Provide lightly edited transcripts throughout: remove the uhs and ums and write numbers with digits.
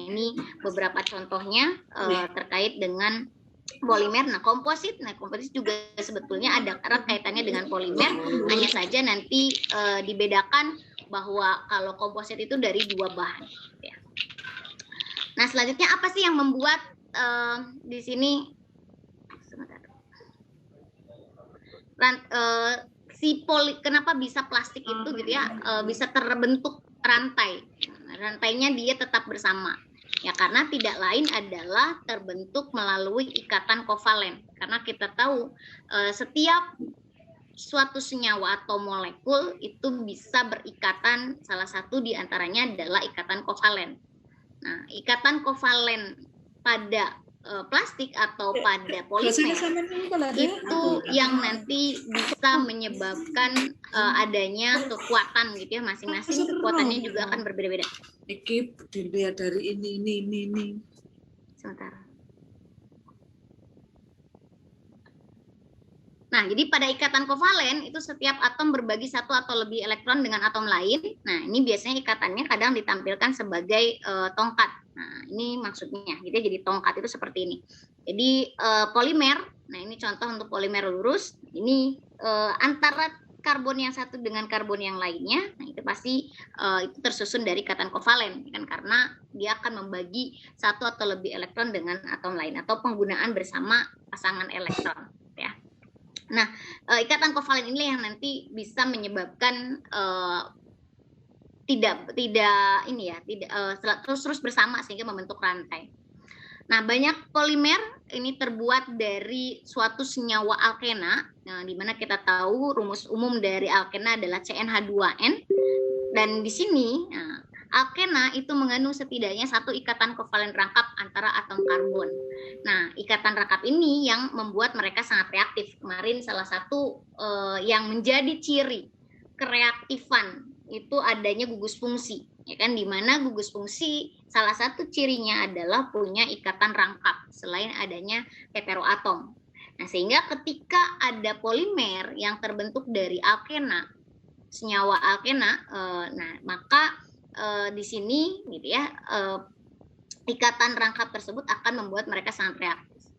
ini beberapa contohnya terkait dengan polimer. Nah, komposit juga sebetulnya ada erat kaitannya dengan polimer, hanya saja nanti dibedakan bahwa kalau komposit itu dari dua bahan. Ya. Nah, selanjutnya apa sih yang membuat di sini kenapa bisa plastik itu gitu ya bisa terbentuk rantai? Rantainya dia tetap bersama. Ya, karena tidak lain adalah terbentuk melalui ikatan kovalen. Karena kita tahu setiap suatu senyawa atau molekul itu bisa berikatan, salah satu diantaranya adalah ikatan kovalen. Nah, ikatan kovalen pada plastik atau pada polimer itu yang nanti bisa menyebabkan adanya kekuatan gitu ya, masing-masing kekuatannya juga akan berbeda-beda. Iki dilihat dari ini. Sebentar. Nah, jadi pada ikatan kovalen itu setiap atom berbagi satu atau lebih elektron dengan atom lain. Nah, ini biasanya ikatannya kadang ditampilkan sebagai tongkat. Nah, ini maksudnya. Jadi tongkat itu seperti ini. Jadi polimer. Nah, ini contoh untuk polimer lurus. Ini antara karbon yang satu dengan karbon yang lainnya. Nah, itu pasti itu tersusun dari ikatan kovalen, kan, karena dia akan membagi satu atau lebih elektron dengan atom lain atau penggunaan bersama pasangan elektron. Ya. Nah, ikatan kovalen ini yang nanti bisa menyebabkan tidak terus bersama sehingga membentuk rantai. Nah, banyak polimer ini terbuat dari suatu senyawa alkena, di mana kita tahu rumus umum dari alkena adalah CnH2n, dan di sini alkena itu mengandung setidaknya satu ikatan kovalen rangkap antara atom karbon. Nah, ikatan rangkap ini yang membuat mereka sangat reaktif. Kemarin salah satu yang menjadi ciri kereaktifan itu adanya gugus fungsi, ya kan, di mana gugus fungsi salah satu cirinya adalah punya ikatan rangkap selain adanya heteroatom. Nah, sehingga ketika ada polimer yang terbentuk dari alkena, senyawa alkena, nah maka di sini gitu ya ikatan rangkap tersebut akan membuat mereka sangat reaktif.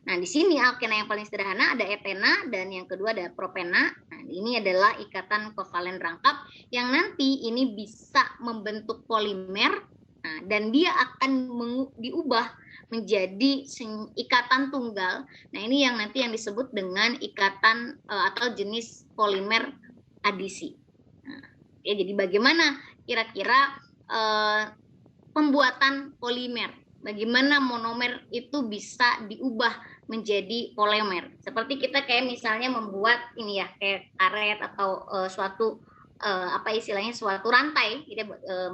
Nah, di sini alkena yang paling sederhana ada etena dan yang kedua ada propena. Nah, ini adalah ikatan kovalen rangkap yang nanti ini bisa membentuk polimer, dan dia akan diubah menjadi ikatan tunggal. Nah, ini yang nanti yang disebut dengan ikatan atau jenis polimer adisi. Nah, ya, jadi bagaimana kira-kira pembuatan polimer? Bagaimana monomer itu bisa diubah menjadi polimer? Seperti kita kayak misalnya membuat ini ya, kayak karet atau suatu suatu rantai, gitu,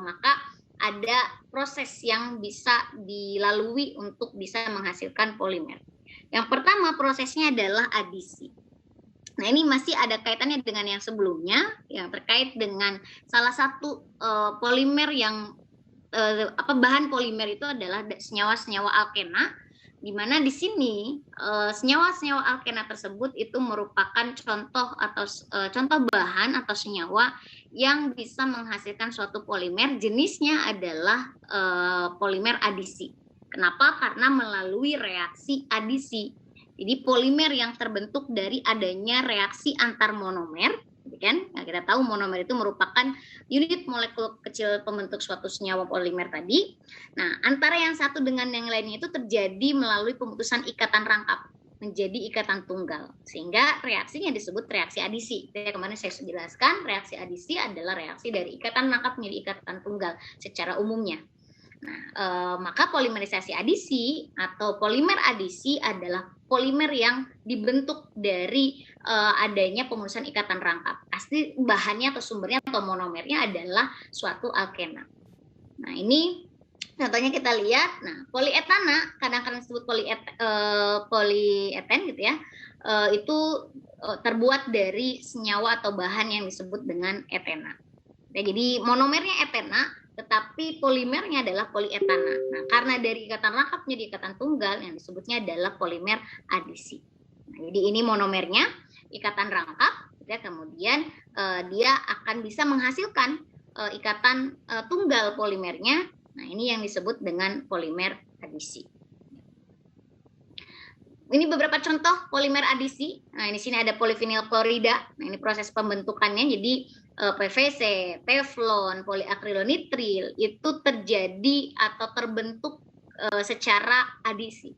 maka ada proses yang bisa dilalui untuk bisa menghasilkan polimer. Yang pertama prosesnya adalah adisi. Nah, ini masih ada kaitannya dengan yang sebelumnya, yang terkait dengan salah satu polimer yang bahan polimer itu adalah senyawa-senyawa alkena, di mana di sini senyawa-senyawa alkena tersebut itu merupakan contoh bahan atau senyawa yang bisa menghasilkan suatu polimer. Jenisnya adalah polimer adisi. Kenapa? Karena melalui reaksi adisi. Jadi polimer yang terbentuk dari adanya reaksi antar monomer, kan? Nah, kita tahu monomer itu merupakan unit molekul kecil pembentuk suatu senyawa polimer tadi. Nah, antara yang satu dengan yang lainnya itu terjadi melalui pemutusan ikatan rangkap menjadi ikatan tunggal, sehingga reaksinya disebut reaksi adisi. Jadi kemarin saya sudah jelaskan, reaksi adisi adalah reaksi dari ikatan rangkap menjadi ikatan tunggal secara umumnya. Nah, maka polimerisasi adisi atau polimer adisi adalah polimer yang dibentuk dari adanya pemutusan ikatan rangkap. Pasti bahannya atau sumbernya atau monomernya adalah suatu alkena. Nah, ini contohnya kita lihat. Nah, polietana kadang-kadang disebut polieten gitu ya. Itu terbuat dari senyawa atau bahan yang disebut dengan etena. Ya, jadi monomernya etena, tetapi polimernya adalah polietana. Nah, karena dari ikatan rangkap menjadi ikatan tunggal, yang disebutnya adalah polimer adisi. Nah, jadi ini monomernya, ikatan rangkap, ya, kemudian dia akan bisa menghasilkan ikatan tunggal polimernya. Nah, ini yang disebut dengan polimer adisi. Ini beberapa contoh polimer adisi. Nah, di sini ada polyvinyl klorida. Nah, ini proses pembentukannya. Jadi PVC, teflon, poliakrilonitril itu terjadi atau terbentuk secara adisi.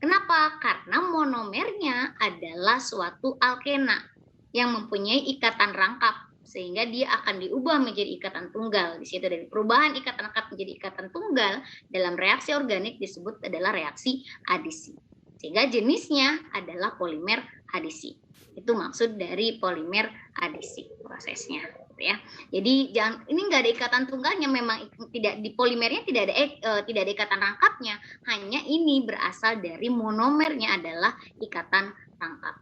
Kenapa? Karena monomernya adalah suatu alkena yang mempunyai ikatan rangkap, sehingga dia akan diubah menjadi ikatan tunggal. Di situ dari perubahan ikatan rangkap menjadi ikatan tunggal dalam reaksi organik disebut adalah reaksi adisi. Sehingga jenisnya adalah polimer adisi. Itu maksud dari polimer adisi prosesnya, ya. Jadi ini nggak ada ikatan tunggalnya, memang tidak di polimernya tidak ada ikatan rangkapnya, hanya ini berasal dari monomernya adalah ikatan rangkap.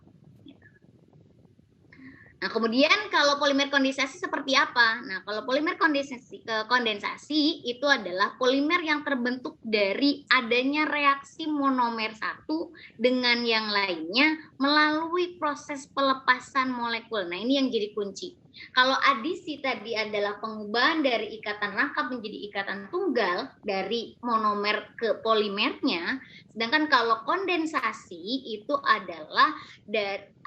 Nah, kemudian kalau polimer kondensasi seperti apa? Nah, kalau polimer kondensasi itu adalah polimer yang terbentuk dari adanya reaksi monomer satu dengan yang lainnya melalui proses pelepasan molekul. Nah, ini yang jadi kunci. Kalau adisi tadi adalah pengubahan dari ikatan rangkap menjadi ikatan tunggal dari monomer ke polimernya, sedangkan kalau kondensasi itu adalah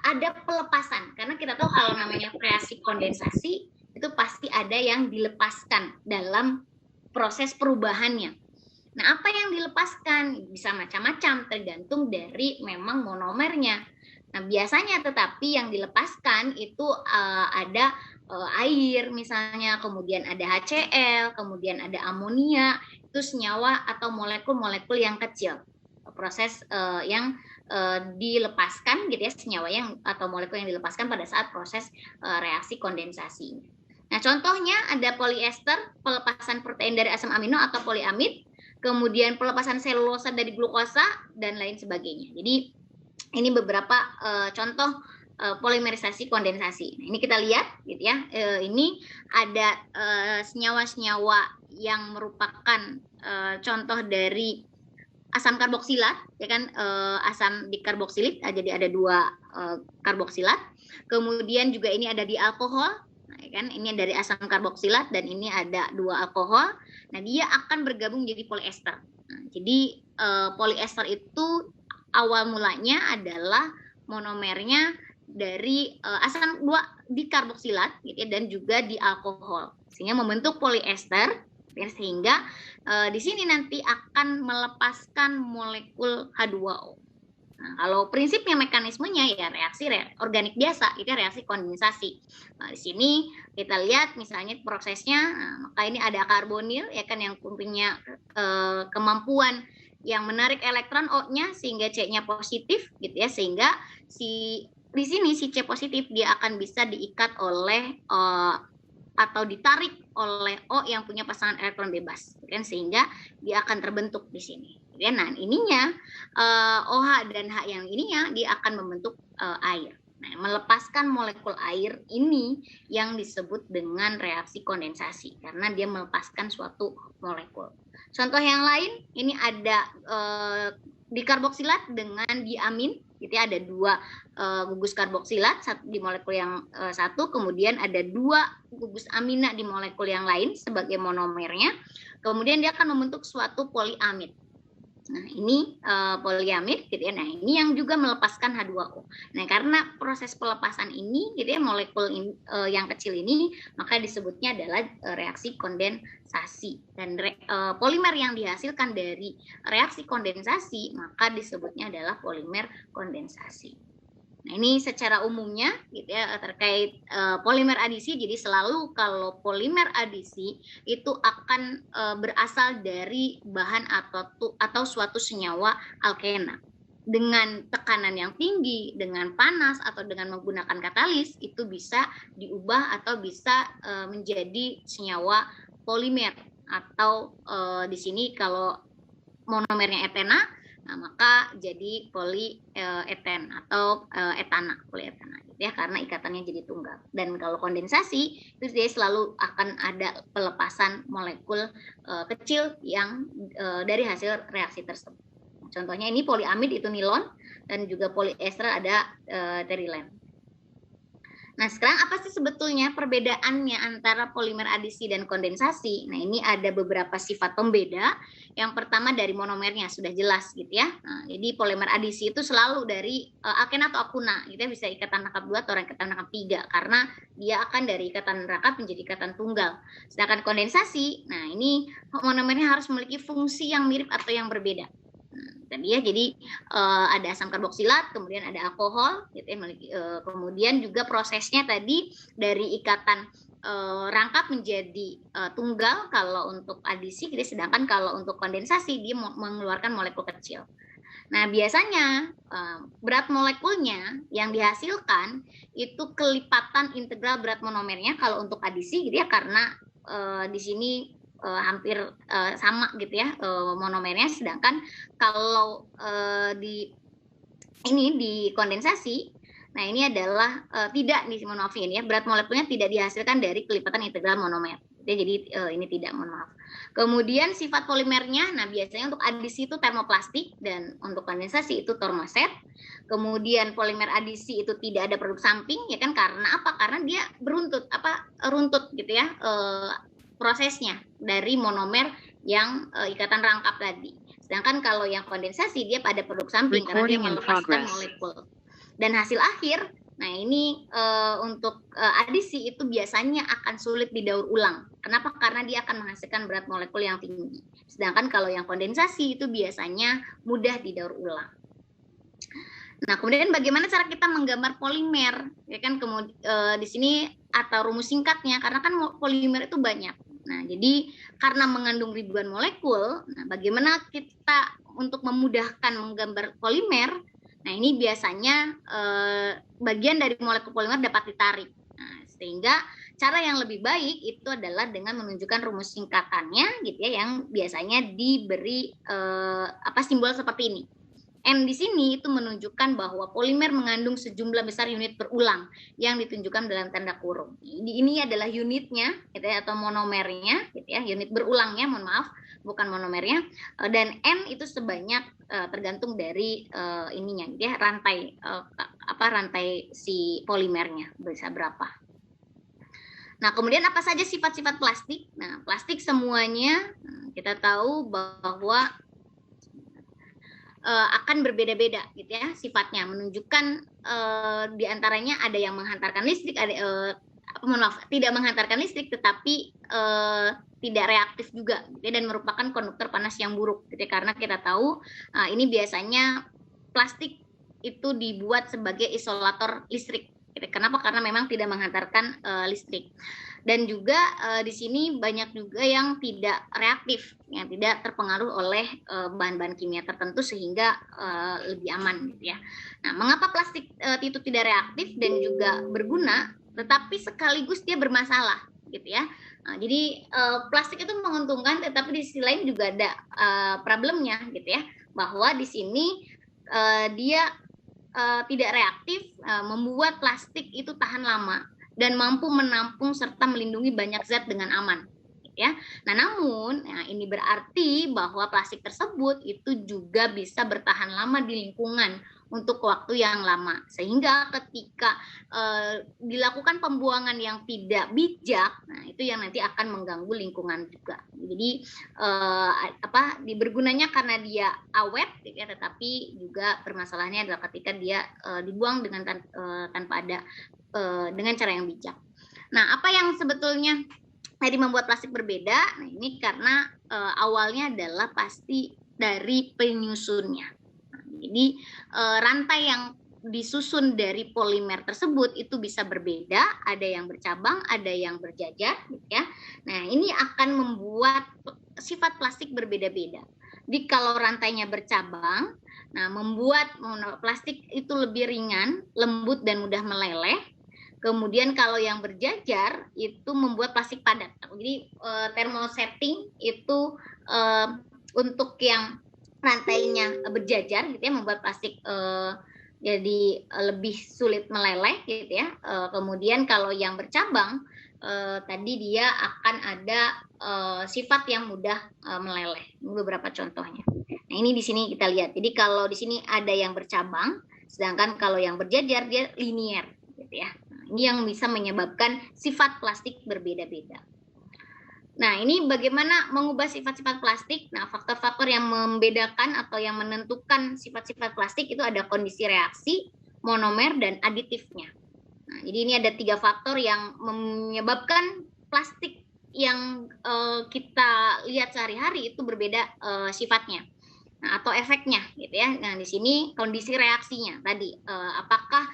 ada pelepasan, karena kita tahu kalau namanya reaksi kondensasi itu pasti ada yang dilepaskan dalam proses perubahannya. Nah, apa yang dilepaskan bisa macam-macam tergantung dari memang monomernya. Nah, biasanya tetapi yang dilepaskan itu ada air misalnya, kemudian ada HCl, kemudian ada amonia, itu senyawa atau molekul-molekul yang kecil. Proses yang dilepaskan gitu ya, senyawa yang atau molekul yang dilepaskan pada saat proses reaksi kondensasi. Nah, contohnya ada polyester, pelepasan protein dari asam amino atau poliamid, kemudian pelepasan selulosa dari glukosa dan lain sebagainya. Jadi ini beberapa contoh polimerisasi kondensasi. Nah, ini kita lihat gitu ya. Ini ada senyawa-senyawa yang merupakan contoh dari asam karboksilat, ya kan, asam dikarboksilit, jadi ada 2 karboksilat. Kemudian juga ini ada di alkohol, nah, ya kan, ini dari asam karboksilat dan ini ada 2 alkohol. Nah, dia akan bergabung menjadi polyester. Nah, jadi polyester itu awal mulanya adalah monomernya dari asam 2 dikarboksilat, gitu ya, dan juga di alkohol, sehingga membentuk polyester. Sehingga di sini nanti akan melepaskan molekul H2O. Nah, kalau prinsipnya mekanismenya ya reaksi organik biasa, itu reaksi kondensasi. Nah, di sini kita lihat misalnya prosesnya, maka ini ada karbonil ya kan yang punya kemampuan yang menarik elektron O-nya sehingga C-nya positif gitu ya, sehingga di sini si C positif dia akan bisa diikat oleh atau ditarik oleh O yang punya pasangan elektron bebas, kan, sehingga dia akan terbentuk di sini. Ya, nah, ininya OH dan H yang ininya dia akan membentuk air. Nah, melepaskan molekul air ini yang disebut dengan reaksi kondensasi karena dia melepaskan suatu molekul. Contoh yang lain ini ada dikarboksilat dengan diamin. Jadi ada 2 gugus karboksilat di molekul yang satu, kemudian ada 2 gugus amina di molekul yang lain sebagai monomernya. Kemudian dia akan membentuk suatu poliamid. Nah, ini poliamid gitu ya. Nah, ini yang juga melepaskan H2O. Nah, karena proses pelepasan ini gitu ya, molekul yang kecil ini, maka disebutnya adalah reaksi kondensasi. Dan polimer yang dihasilkan dari reaksi kondensasi maka disebutnya adalah polimer kondensasi. Nah, ini secara umumnya gitu ya terkait polimer adisi. Jadi selalu kalau polimer adisi itu akan berasal dari bahan atau suatu senyawa alkena. Dengan tekanan yang tinggi, dengan panas atau dengan menggunakan katalis itu bisa diubah atau bisa menjadi senyawa polimer atau di sini kalau monomernya etena, nah, maka jadi polyeten atau etana, polyetana gitu ya, karena ikatannya jadi tunggal. Dan kalau kondensasi itu dia selalu akan ada pelepasan molekul kecil yang dari hasil reaksi tersebut. Contohnya ini poliamid itu nilon dan juga polyester ada terilen. Nah, sekarang apa sih sebetulnya perbedaannya antara polimer adisi dan kondensasi? Nah, ini ada beberapa sifat pembeda. Yang pertama dari monomernya, sudah jelas gitu ya. Nah, jadi polimer adisi itu selalu dari alkena atau akuna, gitu ya, bisa ikatan rangkap 2 atau ikatan rangkap 3, karena dia akan dari ikatan rangkap menjadi ikatan tunggal. Sedangkan kondensasi, nah ini monomernya harus memiliki fungsi yang mirip atau yang berbeda. Tadi ya, jadi ada asam karboksilat, kemudian ada alkohol, gitu ya, kemudian juga prosesnya tadi dari ikatan rangkap menjadi tunggal kalau untuk adisi, gitu, sedangkan kalau untuk kondensasi dia mengeluarkan molekul kecil. Nah, biasanya berat molekulnya yang dihasilkan itu kelipatan integral berat monomernya kalau untuk adisi, gitu ya, karena di sini hampir sama gitu ya monomernya, sedangkan kalau di kondensasi, nah ini adalah tidak nih, mohon maaf ini ya, berat molekulnya tidak dihasilkan dari kelipatan integral monomer. Jadi ini tidak, mohon maaf. Kemudian sifat polimernya, nah biasanya untuk adisi itu termoplastik dan untuk kondensasi itu termoset. Kemudian polimer adisi itu tidak ada produk samping, ya kan, karena apa? Karena dia runtut gitu ya prosesnya dari monomer yang ikatan rangkap tadi. Sedangkan kalau yang kondensasi dia pada produk samping karena dia melepaskan molekul. Dan hasil akhir, nah ini untuk adisi itu biasanya akan sulit didaur ulang. Kenapa? Karena dia akan menghasilkan berat molekul yang tinggi. Sedangkan kalau yang kondensasi itu biasanya mudah didaur ulang. Nah, kemudian bagaimana cara kita menggambar polimer? Ya kan, di sini atau rumus singkatnya, karena kan polimer itu banyak. Nah, jadi karena mengandung ribuan molekul, nah bagaimana kita untuk memudahkan menggambar polimer? Nah, ini biasanya bagian dari molekul polimer dapat ditarik. Nah, sehingga cara yang lebih baik itu adalah dengan menunjukkan rumus singkatannya, gitu ya, yang biasanya diberi simbol seperti ini. M di sini itu menunjukkan bahwa polimer mengandung sejumlah besar unit berulang yang ditunjukkan dalam tanda kurung. Ini adalah unitnya, gitu ya, atau monomernya, gitu ya, unit berulangnya, mohon maaf, bukan monomernya. Dan N itu sebanyak tergantung dari ininya, gitu ya, rantai si polimernya bisa berapa. Nah, kemudian apa saja sifat-sifat plastik? Nah, plastik semuanya kita tahu bahwa akan berbeda-beda gitu ya sifatnya, menunjukkan diantaranya ada yang menghantarkan listrik, ada tidak menghantarkan listrik tetapi tidak reaktif juga gitu ya, dan merupakan konduktor panas yang buruk gitu ya, karena kita tahu ini biasanya plastik itu dibuat sebagai isolator listrik gitu. Kenapa? Karena memang tidak menghantarkan listrik. Dan juga di sini banyak juga yang tidak reaktif, yang tidak terpengaruh oleh bahan-bahan kimia tertentu sehingga lebih aman gitu ya. Nah, mengapa plastik itu tidak reaktif dan juga berguna, tetapi sekaligus dia bermasalah gitu ya. Nah, jadi plastik itu menguntungkan, tetapi di sisi lain juga ada problemnya gitu ya, bahwa di sini dia tidak reaktif, membuat plastik itu tahan lama dan mampu menampung serta melindungi banyak zat dengan aman, ya. Nah, namun ini berarti bahwa plastik tersebut itu juga bisa bertahan lama di lingkungan untuk waktu yang lama, sehingga ketika dilakukan pembuangan yang tidak bijak, nah itu yang nanti akan mengganggu lingkungan juga. Jadi bergunanya karena dia awet, ya, tetapi juga permasalahannya adalah ketika dia dibuang dengan tanpa ada dengan cara yang bijak. Nah, apa yang sebetulnya tadi membuat plastik berbeda? Nah, ini karena awalnya adalah pasti dari penyusunnya. Nah, jadi rantai yang disusun dari polimer tersebut itu bisa berbeda, ada yang bercabang, ada yang berjajar, gitu ya. Nah, ini akan membuat sifat plastik berbeda-beda. Jadi kalau rantainya bercabang, nah membuat plastik itu lebih ringan, lembut dan mudah meleleh. Kemudian kalau yang berjajar itu membuat plastik padat. Jadi thermosetting itu untuk yang rantainya berjajar gitu ya, membuat plastik jadi lebih sulit meleleh gitu ya. Kemudian kalau yang bercabang tadi dia akan ada sifat yang mudah meleleh. Ini beberapa contohnya. Nah, ini di sini kita lihat. Jadi kalau di sini ada yang bercabang, sedangkan kalau yang berjajar dia linier gitu ya. Ini yang bisa menyebabkan sifat plastik berbeda-beda. Nah, ini bagaimana mengubah sifat-sifat plastik? Nah, faktor-faktor yang membedakan atau yang menentukan sifat-sifat plastik itu ada kondisi reaksi, monomer, dan aditifnya. Nah, jadi ini ada 3 faktor yang menyebabkan plastik yang kita lihat sehari-hari itu berbeda sifatnya. Nah, atau efeknya gitu ya. Nah, di sini kondisi reaksinya tadi apakah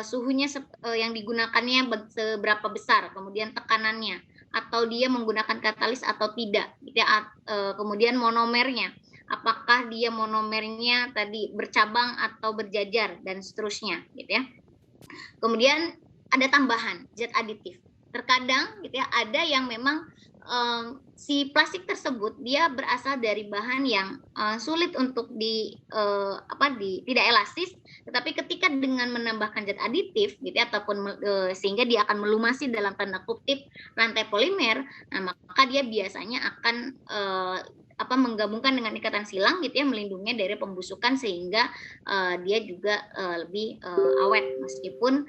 suhunya yang digunakannya seberapa besar, kemudian tekanannya, atau dia menggunakan katalis atau tidak gitu ya. Kemudian monomernya, apakah dia monomernya tadi bercabang atau berjajar dan seterusnya gitu ya. Kemudian ada tambahan zat aditif. Terkadang gitu ya, ada yang memang si plastik tersebut dia berasal dari bahan yang sulit untuk tidak elastis, tetapi ketika dengan menambahkan zat aditif gitu ya, ataupun sehingga dia akan melumasi dalam tanda kutip rantai polimer, nah maka dia biasanya akan menggabungkan dengan ikatan silang gitu ya, melindunginya dari pembusukan sehingga dia juga lebih awet meskipun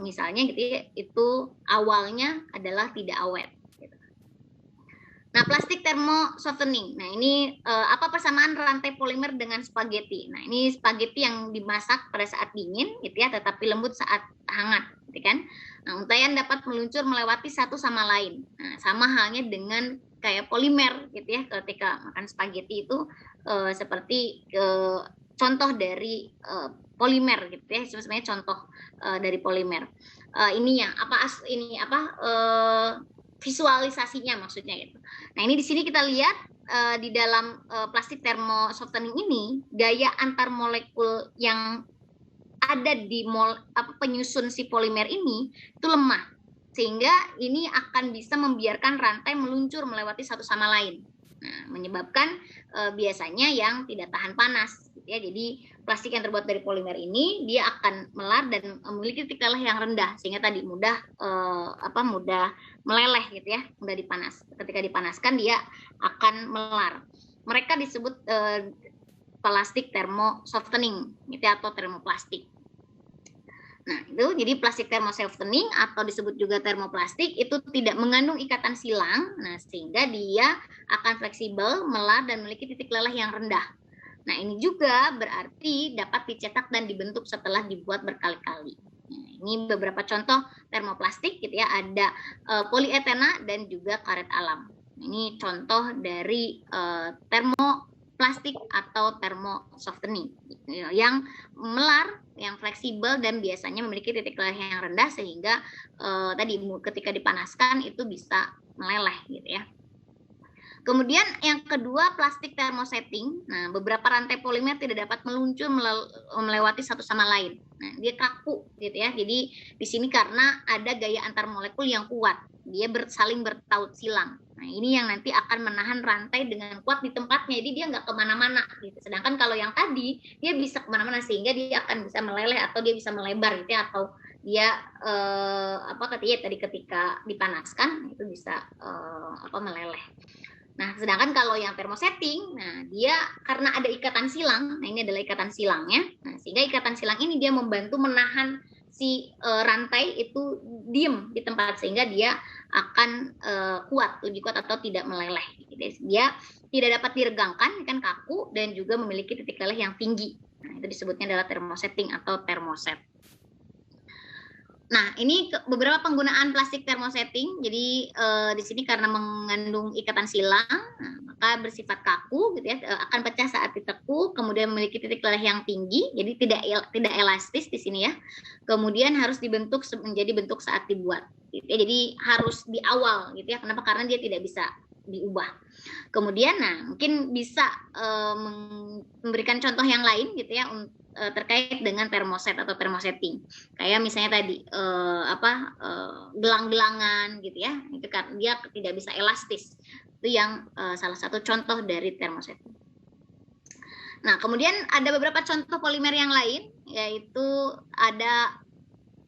misalnya gitu ya, itu awalnya adalah tidak awet. Gitu. Nah, plastik thermo softening. Nah, ini apa persamaan rantai polimer dengan spaghetti? Nah, ini spaghetti yang dimasak pada saat dingin gitu ya, tetapi lembut saat hangat, gitu kan? Nah, untaian dapat meluncur melewati satu sama lain. Nah, sama halnya dengan kayak polimer gitu ya, ketika makan spaghetti itu seperti contoh dari polimer gitu ya, sebenarnya contoh dari polimer. Ini yang visualisasinya maksudnya gitu. Nah, ini di sini kita lihat di dalam plastik thermo softening ini gaya antar molekul yang ada di penyusun si polimer ini itu lemah, sehingga ini akan bisa membiarkan rantai meluncur melewati satu sama lain. Nah, menyebabkan biasanya yang tidak tahan panas gitu ya. Jadi plastik yang terbuat dari polimer ini dia akan melar dan memiliki titik leleh yang rendah, sehingga tadi mudah meleleh gitu ya, mudah dipanas. Ketika dipanaskan dia akan melar. Mereka disebut plastik thermo softening gitu ya, atau termoplastik. Nah, itu jadi plastik thermo softening atau disebut juga termoplastik itu tidak mengandung ikatan silang, nah sehingga dia akan fleksibel, melar dan memiliki titik leleh yang rendah. Nah, ini juga berarti dapat dicetak dan dibentuk setelah dibuat berkali-kali. Nah, ini beberapa contoh termoplastik gitu ya, ada polietena dan juga karet alam. Ini contoh dari termoplastik atau thermo softening yang melar, yang fleksibel dan biasanya memiliki titik leleh yang rendah sehingga tadi ketika dipanaskan itu bisa meleleh gitu ya. Kemudian yang kedua plastik thermosetting. Nah, beberapa rantai polimer tidak dapat meluncur melewati satu sama lain. Nah, dia kaku gitu ya. Jadi di sini karena ada gaya antar molekul yang kuat. Dia saling bertaut silang. Nah, ini yang nanti akan menahan rantai dengan kuat di tempatnya. Jadi dia nggak kemana-mana gitu. Sedangkan kalau yang tadi dia bisa kemana-mana sehingga dia akan bisa meleleh atau dia bisa melebar gitu ya. Atau dia tadi ketika dipanaskan itu bisa meleleh. Nah, sedangkan kalau yang thermosetting, nah dia karena ada ikatan silang, nah ini adalah ikatan silangnya, nah sehingga ikatan silang ini dia membantu menahan si rantai itu diem di tempat sehingga dia akan lebih kuat atau tidak meleleh. Jadi dia tidak dapat diregangkan, kan kaku dan juga memiliki titik leleh yang tinggi. Nah, itu disebutnya adalah thermosetting atau thermoset. Nah, ini beberapa penggunaan plastik thermosetting. Jadi di sini karena mengandung ikatan silang, maka bersifat kaku, gitu ya, akan pecah saat ditekuk. Kemudian memiliki titik leleh yang tinggi, jadi tidak elastis di sini ya. Kemudian harus dibentuk menjadi bentuk saat dibuat. Gitu ya. Jadi harus di awal, gitu ya. Kenapa? Karena dia tidak bisa diubah. Kemudian, nah mungkin bisa memberikan contoh yang lain, gitu ya, terkait dengan thermoset atau thermosetting. Kayak misalnya tadi gelang-gelangan gitu ya, itu kan dia tidak bisa elastis. Itu yang salah satu contoh dari thermosetting. Nah, kemudian ada beberapa contoh polimer yang lain, yaitu ada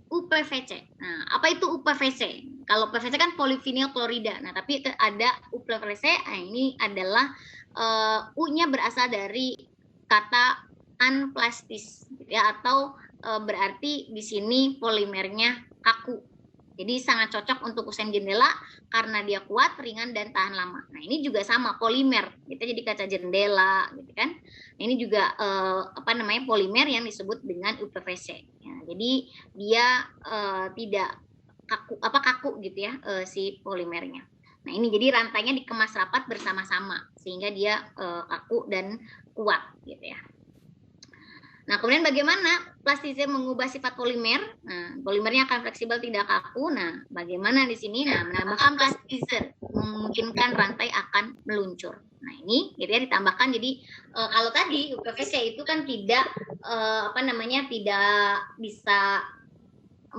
UPVC. Nah, apa itu UPVC? Kalau PVC kan polivinyl klorida. Nah, tapi ada UPVC. Nah, ini adalah U-nya berasal dari kata unplastis gitu ya, atau berarti di sini polimernya kaku. Jadi sangat cocok untuk usain jendela karena dia kuat, ringan, dan tahan lama. Nah ini juga sama polimer, kita jadi kaca jendela, gitu kan. Ini juga polimer yang disebut dengan UPVC. Ya, jadi dia tidak kaku gitu ya si polimernya. Nah ini jadi rantainya dikemas rapat bersama-sama sehingga dia kaku dan kuat, gitu ya. Nah, kemudian bagaimana plastisir mengubah sifat polimer? Nah, polimernya akan fleksibel, tidak kaku. Nah, bagaimana di sini? Nah, menambahkan plastisir memungkinkan rantai akan meluncur. Nah, ini gitu ya ditambahkan. Jadi kalau tadi UPVC itu kan tidak tidak bisa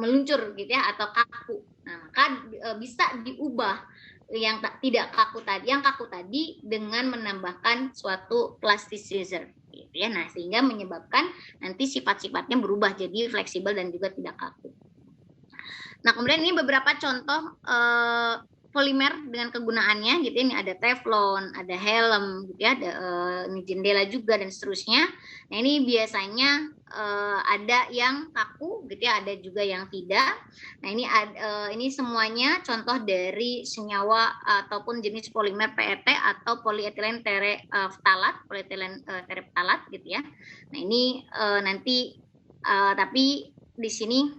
meluncur gitu ya atau kaku. Nah, maka bisa diubah yang tidak kaku tadi dengan menambahkan suatu plasticizer. Gitu ya. Nah, sehingga menyebabkan nanti sifat-sifatnya berubah jadi fleksibel dan juga tidak kaku. Nah, kemudian ini beberapa contoh polimer dengan kegunaannya gitu. Ini ada teflon, ada helm gitu ya, ada ini jendela juga dan seterusnya. Nah, ini biasanya ada yang kaku gitu ya, ada juga yang tidak. Nah, ini semuanya contoh dari senyawa ataupun jenis polimer PET atau polyethylene terephthalate, polyethylene terephthalate gitu ya. Nah, ini nanti tapi di sini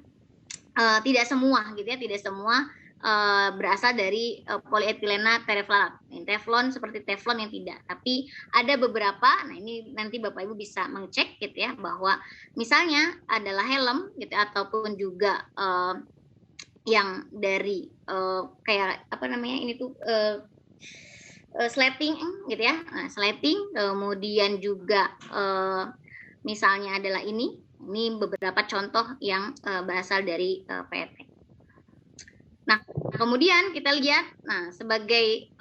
tidak semua gitu ya, tidak semua berasal dari polyetilena terephthalate. Teflon seperti teflon yang tidak, tapi ada beberapa. Nah ini nanti Bapak Ibu bisa mengecek gitu ya, bahwa misalnya adalah helm gitu ataupun juga yang dari kayak ini tuh slating gitu ya, slating, kemudian juga misalnya adalah ini beberapa contoh yang berasal dari PET. Nah, kemudian kita lihat, sebagai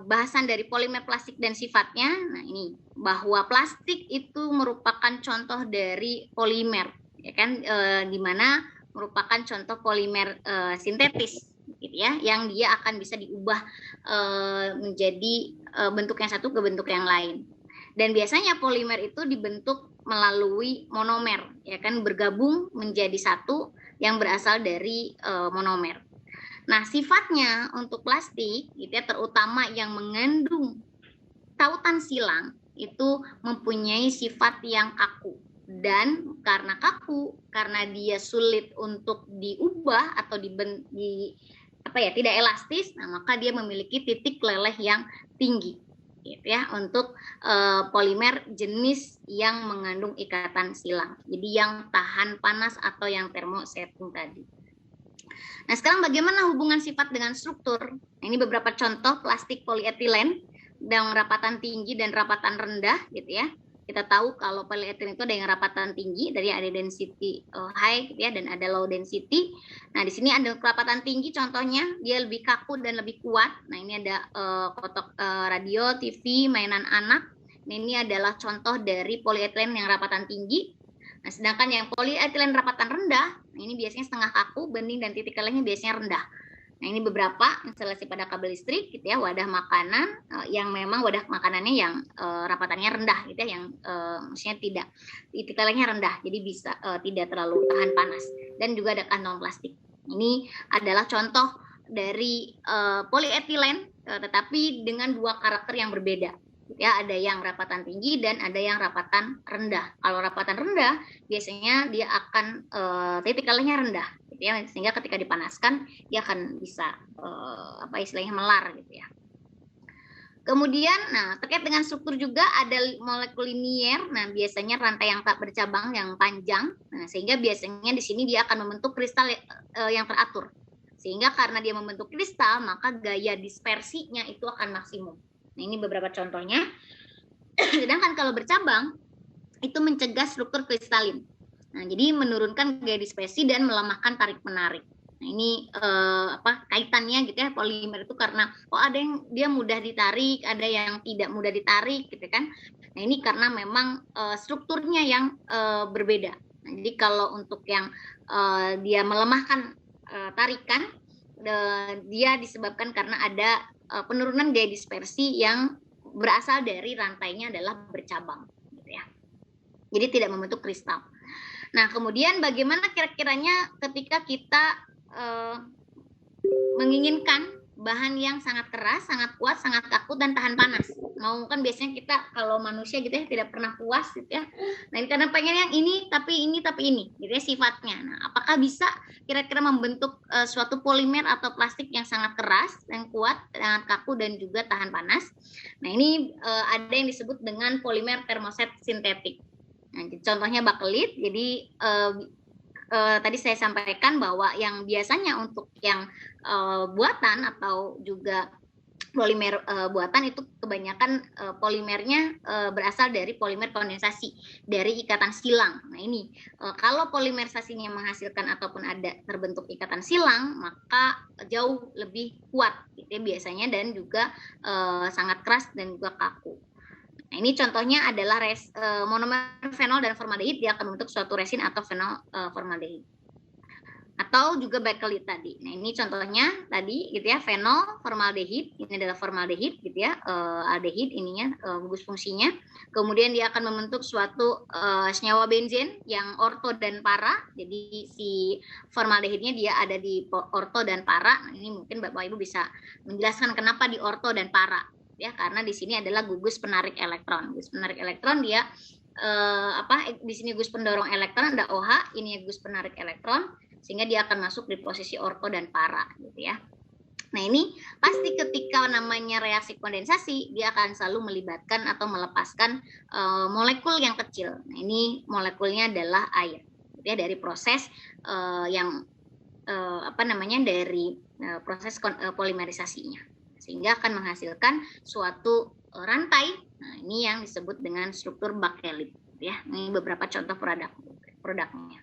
bahasan dari polimer plastik dan sifatnya, nah ini bahwa plastik itu merupakan contoh dari polimer, ya kan, di mana merupakan contoh polimer sintetis, gitu ya, yang dia akan bisa diubah menjadi bentuk yang satu ke bentuk yang lain. Dan biasanya polimer itu dibentuk melalui monomer, ya kan, bergabung menjadi satu yang berasal dari monomer. Nah, sifatnya untuk plastik gitu ya, terutama yang mengandung tautan silang itu mempunyai sifat yang kaku. Dan karena kaku, karena dia sulit untuk diubah atau tidak elastis, nah maka dia memiliki titik leleh yang tinggi gitu ya, untuk polimer jenis yang mengandung ikatan silang. Jadi yang tahan panas atau yang thermosetting tadi. Nah, sekarang bagaimana hubungan sifat dengan struktur? Nah, ini beberapa contoh plastik polietilen dengan rapatan tinggi dan rapatan rendah gitu ya. Kita tahu kalau polietilen itu ada yang rapatan tinggi, dari ada density high gitu ya, dan ada low density. Nah, di sini ada rapatan tinggi, contohnya dia lebih kaku dan lebih kuat. Nah, ini ada kotak radio, TV, mainan anak. Nah, ini adalah contoh dari polietilen yang rapatan tinggi. Nah, sedangkan yang polietilen rapatan rendah, ini biasanya setengah kaku, bening dan titik lelehnya biasanya rendah. Nah, ini beberapa instalasi pada kabel listrik gitu ya, wadah makanan yang memang wadah makanannya yang rapatannya rendah gitu ya, yang maksudnya tidak titik lelehnya rendah, jadi bisa tidak terlalu tahan panas, dan juga ada kantong plastik. Ini adalah contoh dari polietilen tetapi dengan dua karakter yang berbeda. Ya, ada yang rapatan tinggi dan ada yang rapatan rendah. Kalau rapatan rendah biasanya dia akan titik lelehnya rendah gitu ya, sehingga ketika dipanaskan dia akan bisa istilahnya melar gitu ya. Kemudian, terkait dengan struktur juga ada molekul linier. Nah, biasanya rantai yang tak bercabang yang panjang. Nah, sehingga biasanya di sini dia akan membentuk kristal yang teratur. Sehingga karena dia membentuk kristal, maka gaya dispersinya itu akan maksimum. Nah, ini beberapa contohnya. Sedangkan kalau bercabang, itu mencegah struktur kristalin. Nah, jadi menurunkan gaya dispersi dan melemahkan tarik-menarik. Nah, ini kaitannya gitu ya, polimer itu karena ada yang dia mudah ditarik, ada yang tidak mudah ditarik gitu kan. Nah, ini karena memang strukturnya yang berbeda. Nah, jadi kalau untuk yang dia melemahkan tarikan, dia disebabkan karena ada penurunan gaya dispersi yang berasal dari rantainya adalah bercabang gitu ya. Jadi tidak membentuk kristal. Nah, kemudian bagaimana kira-kiranya ketika kita menginginkan bahan yang sangat keras, sangat kuat, sangat kaku dan tahan panas. Mau kan biasanya kita kalau manusia gitu ya tidak pernah puas gitu ya. Nah, karena pengen yang ini tapi ini gitu ya sifatnya. Nah, apakah bisa kira-kira membentuk suatu polimer atau plastik yang sangat keras, yang kuat, sangat kaku dan juga tahan panas? Nah, ini ada yang disebut dengan polimer termoset sintetik. Nah, contohnya bakelit. Jadi tadi saya sampaikan bahwa yang biasanya untuk yang buatan atau juga polimer buatan itu kebanyakan polimernya berasal dari polimer kondensasi dari ikatan silang. Nah ini kalau polimerisasinya menghasilkan ataupun ada terbentuk ikatan silang maka jauh lebih kuat gitu ya, biasanya dan juga sangat keras dan juga kaku. Nah, ini contohnya adalah monomer fenol dan formaldehid, dia akan membentuk suatu resin atau fenol formaldehid. Atau juga bakelit tadi. Nah, ini contohnya tadi gitu ya, fenol, formaldehid, ini adalah formaldehid gitu ya, aldehid ininya gugus fungsinya. Kemudian dia akan membentuk suatu senyawa benzen yang orto dan para. Jadi si formaldehidnya dia ada di orto dan para. Nah, ini mungkin Bapak Ibu bisa menjelaskan kenapa di orto dan para ya, karena di sini adalah gugus penarik elektron. Gugus penarik elektron dia di sini gugus pendorong elektron ada OH, ini gugus penarik elektron, sehingga dia akan masuk di posisi orto dan para gitu ya. Nah ini pasti ketika namanya reaksi kondensasi dia akan selalu melibatkan atau melepaskan molekul yang kecil. Nah ini molekulnya adalah air gitu ya, dari proses dari proses polimerisasinya, sehingga akan menghasilkan suatu rantai. Nah ini yang disebut dengan struktur bakelit ya. Ini beberapa contoh produknya.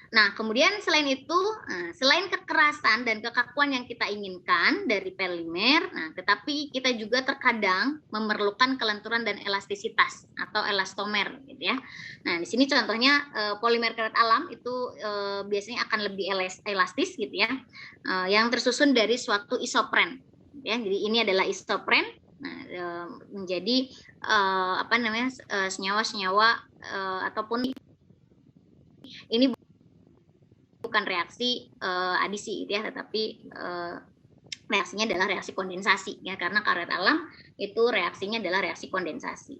Nah, kemudian selain itu, selain kekerasan dan kekakuan yang kita inginkan dari polimer, nah, tetapi kita juga terkadang memerlukan kelenturan dan elastisitas atau elastomer, gitu ya. Nah, di sini contohnya polimer karet alam itu biasanya akan lebih elastis, gitu ya, yang tersusun dari suatu isopren, ya. Jadi ini adalah isopren. Nah, menjadi senyawa-senyawa ataupun ini bukan reaksi adisi gitu ya, tetapi reaksinya adalah reaksi kondensasi ya, karena karet alam itu reaksinya adalah reaksi kondensasi.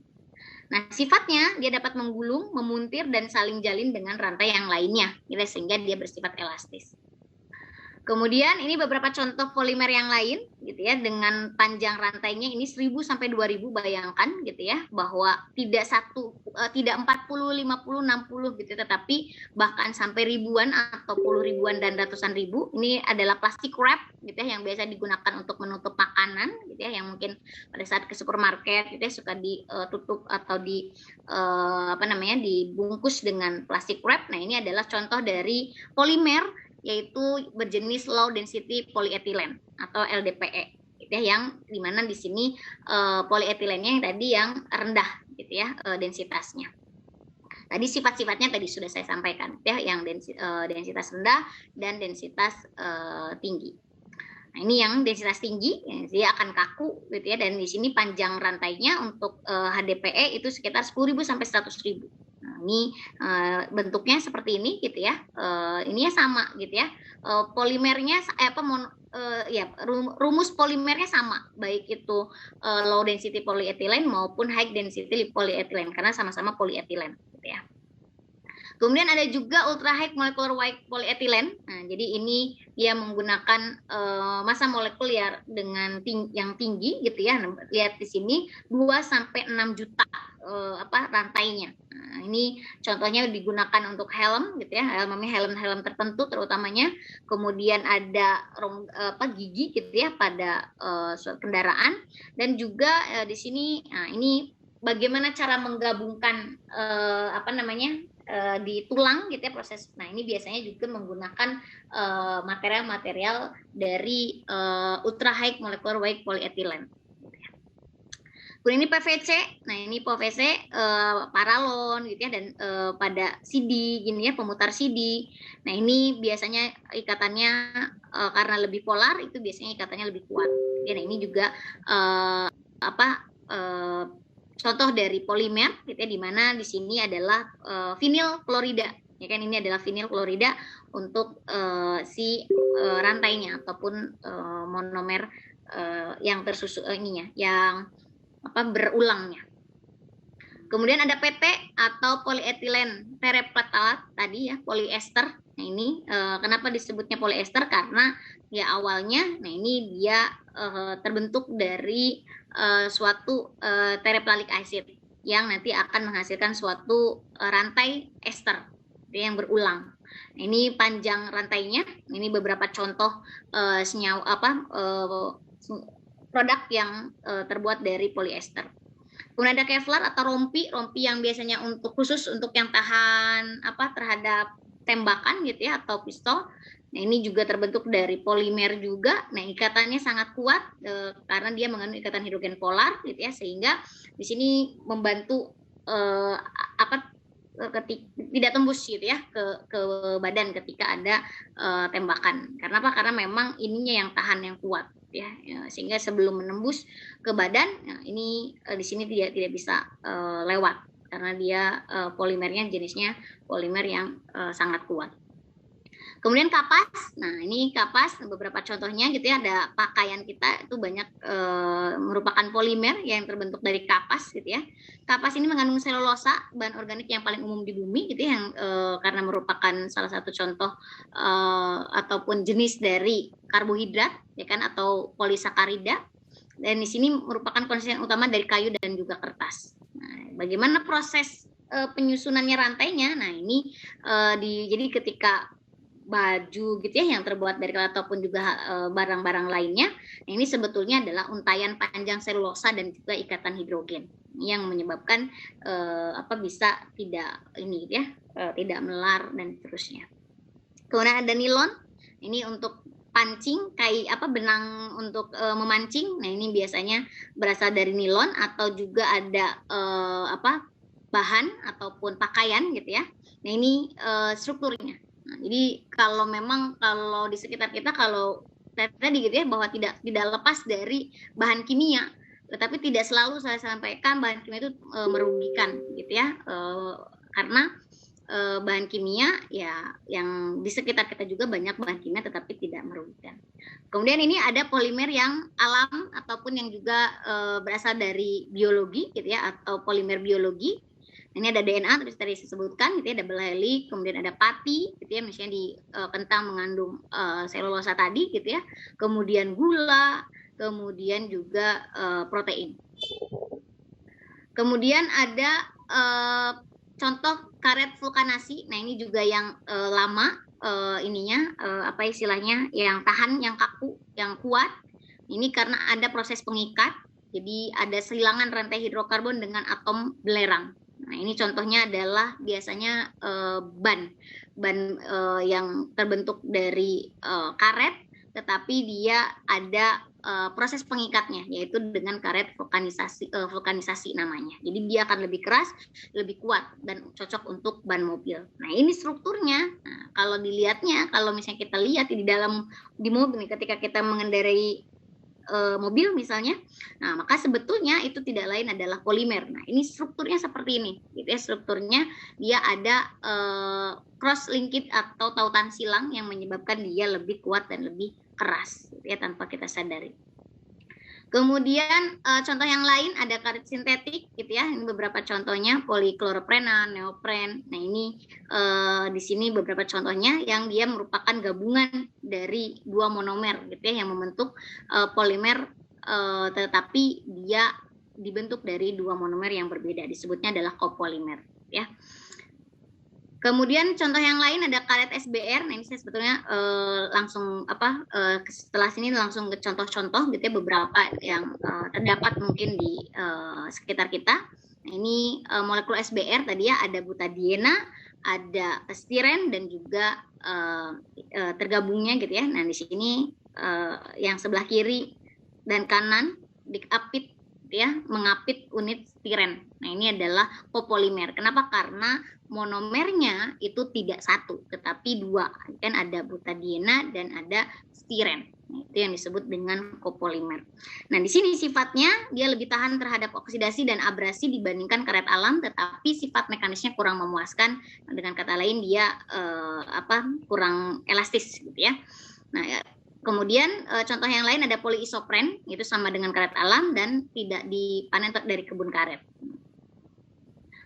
Nah, sifatnya dia dapat menggulung, memuntir dan saling jalin dengan rantai yang lainnya gitu, sehingga dia bersifat elastis. Kemudian ini beberapa contoh polimer yang lain gitu ya, dengan panjang rantainya ini 1000 sampai 2000, bayangkan gitu ya, bahwa tidak 40, 50, 60 gitu, tetapi bahkan sampai ribuan atau puluh ribuan dan ratusan ribu. Ini adalah plastik wrap gitu ya, yang biasa digunakan untuk menutup makanan gitu ya, yang mungkin pada saat ke supermarket gitu ya suka ditutup atau dibungkus dengan plastik wrap. Nah, ini adalah contoh dari polimer yaitu berjenis low density polyethylene atau LDPE gitu ya, yang dimana di sini polietilennya yang tadi yang rendah gitu ya densitasnya. Tadi sifat-sifatnya tadi sudah saya sampaikan ya, yang densitas rendah dan densitas tinggi. Nah, ini yang densitas tinggi, dia akan kaku gitu ya, dan di sini panjang rantainya untuk HDPE itu sekitar 10.000 sampai 100.000. Nah, ini bentuknya seperti ini gitu ya. Ini ya sama gitu ya. Polimernya rumus polimernya sama, baik itu low density polyethylene maupun high density polyethylene, karena sama-sama polyethylene gitu ya. Kemudian ada juga ultra high molecular weight polyethylene. Nah, jadi ini dia menggunakan massa molekul ya dengan yang tinggi gitu ya. Lihat di sini 2 sampai 6 juta rantainya. Nah, ini contohnya digunakan untuk helm gitu ya. Helm tertentu terutamanya. Kemudian ada gigi gitu ya pada suatu kendaraan, dan juga di sini ini bagaimana cara menggabungkan di tulang gitu ya proses. Nah, ini biasanya juga menggunakan material-material dari ultra high molecular weight polyethylene. Kemudian ini PVC. Nah, ini PVC paralon gitu ya, dan pada CD gini ya, pemutar CD. Nah, ini biasanya ikatannya karena lebih polar itu biasanya ikatannya lebih kuat. Nah, ini juga contoh dari polimer gitu ya, di mana di sini adalah vinyl klorida Ya kan, ini adalah vinil klorida untuk si rantainya ataupun monomer yang tersusun ininya, yang berulangnya. Kemudian ada PT atau polietilen terephthalate tadi ya, polyester. Nah ini kenapa disebutnya polyester, karena ya awalnya, nah ini dia terbentuk dari suatu terephthalic acid yang nanti akan menghasilkan suatu rantai ester yang berulang. Nah, ini panjang rantainya. Ini beberapa contoh produk yang terbuat dari polyester. Kemudian ada Kevlar atau rompi yang biasanya khusus untuk yang tahan terhadap tembakan gitu ya, atau pistol. Nah, ini juga terbentuk dari polimer juga. Nah, ikatannya sangat kuat karena dia mengandung ikatan hidrogen polar gitu ya, sehingga di sini membantu tidak tembus gitu ya ke badan ketika ada tembakan. Karena apa? Karena memang ininya yang tahan, yang kuat ya, sehingga sebelum menembus ke badan, nah ini di sini tidak bisa lewat karena dia polimernya jenisnya polimer yang sangat kuat. Kemudian kapas, nah ini kapas beberapa contohnya gitu ya, ada pakaian kita itu banyak merupakan polimer yang terbentuk dari kapas gitu ya. Kapas ini mengandung selulosa, bahan organik yang paling umum di bumi gitu ya, yang karena merupakan salah satu contoh ataupun jenis dari karbohidrat ya kan, atau polisakarida. Dan di sini merupakan konstituen utama dari kayu dan juga kertas. Nah, bagaimana proses penyusunannya rantainya? Nah ini jadi ketika baju gitu ya yang terbuat dari ataupun juga barang-barang lainnya, nah ini sebetulnya adalah untayan panjang selulosa dan juga ikatan hidrogen yang menyebabkan bisa tidak ini ya tidak melar dan seterusnya. Kemudian ada nilon, ini untuk pancing, benang untuk memancing. Nah ini biasanya berasal dari nilon, atau juga ada bahan ataupun pakaian gitu ya. Nah ini strukturnya. Nah, jadi kalau di sekitar kita, kalau tadi gitu ya, bahwa tidak lepas dari bahan kimia, tetapi tidak selalu saya sampaikan bahan kimia itu merugikan gitu ya, karena bahan kimia ya yang di sekitar kita juga banyak bahan kimia tetapi tidak merugikan. Kemudian ini ada polimer yang alam ataupun yang juga berasal dari biologi gitu ya, atau polimer biologi. Ini ada DNA tadi disebutkan gitu ya, double helix, kemudian ada pati gitu ya, misalnya di kentang mengandung selulosa tadi gitu ya, kemudian gula, kemudian juga protein. Kemudian ada contoh karet vulkanasi. Nah ini juga yang lama istilahnya, yang tahan, yang kaku, yang kuat. Ini karena ada proses pengikat, jadi ada silangan rantai hidrokarbon dengan atom belerang. Nah ini contohnya adalah biasanya ban yang terbentuk dari karet, tetapi dia ada proses pengikatnya, yaitu dengan karet vulkanisasi namanya. Jadi dia akan lebih keras, lebih kuat, dan cocok untuk ban mobil. Nah ini strukturnya. Nah, kalau dilihatnya, kalau misalnya kita lihat di mobil nih, ketika kita mengendarai mobil misalnya, nah maka sebetulnya itu tidak lain adalah polimer. Nah ini strukturnya seperti ini, gitu ya, strukturnya dia ada cross linkage atau tautan silang yang menyebabkan dia lebih kuat dan lebih keras, gitu ya, tanpa kita sadari. Kemudian contoh yang lain ada karet sintetik gitu ya. Ini beberapa contohnya, polikloroprenan, neopren. Nah ini di sini beberapa contohnya yang dia merupakan gabungan dari dua monomer gitu ya, yang membentuk polimer, tetapi dia dibentuk dari dua monomer yang berbeda. Disebutnya adalah copolimer ya. Kemudian contoh yang lain ada karet SBR. Nah ini saya sebetulnya langsung setelah sini langsung ke contoh-contoh gitu ya, beberapa yang terdapat mungkin di sekitar kita. Nah ini molekul SBR tadi ya, ada butadiena, ada stiren, dan juga tergabungnya gitu ya. Nah di sini yang sebelah kiri dan kanan dikapit gitu ya, mengapit unit stiren. Nah, ini adalah copolimer. Kenapa? Karena monomernya itu tidak satu, tetapi dua. Kan ada butadiena dan ada stiren. Nah, itu yang disebut dengan copolimer. Nah, di sini sifatnya dia lebih tahan terhadap oksidasi dan abrasi dibandingkan karet alam, tetapi sifat mekanisnya kurang memuaskan. Dengan kata lain, dia kurang elastis, gitu ya. Nah, kemudian contoh yang lain ada poliisopren, itu sama dengan karet alam dan tidak dipanen dari kebun karet.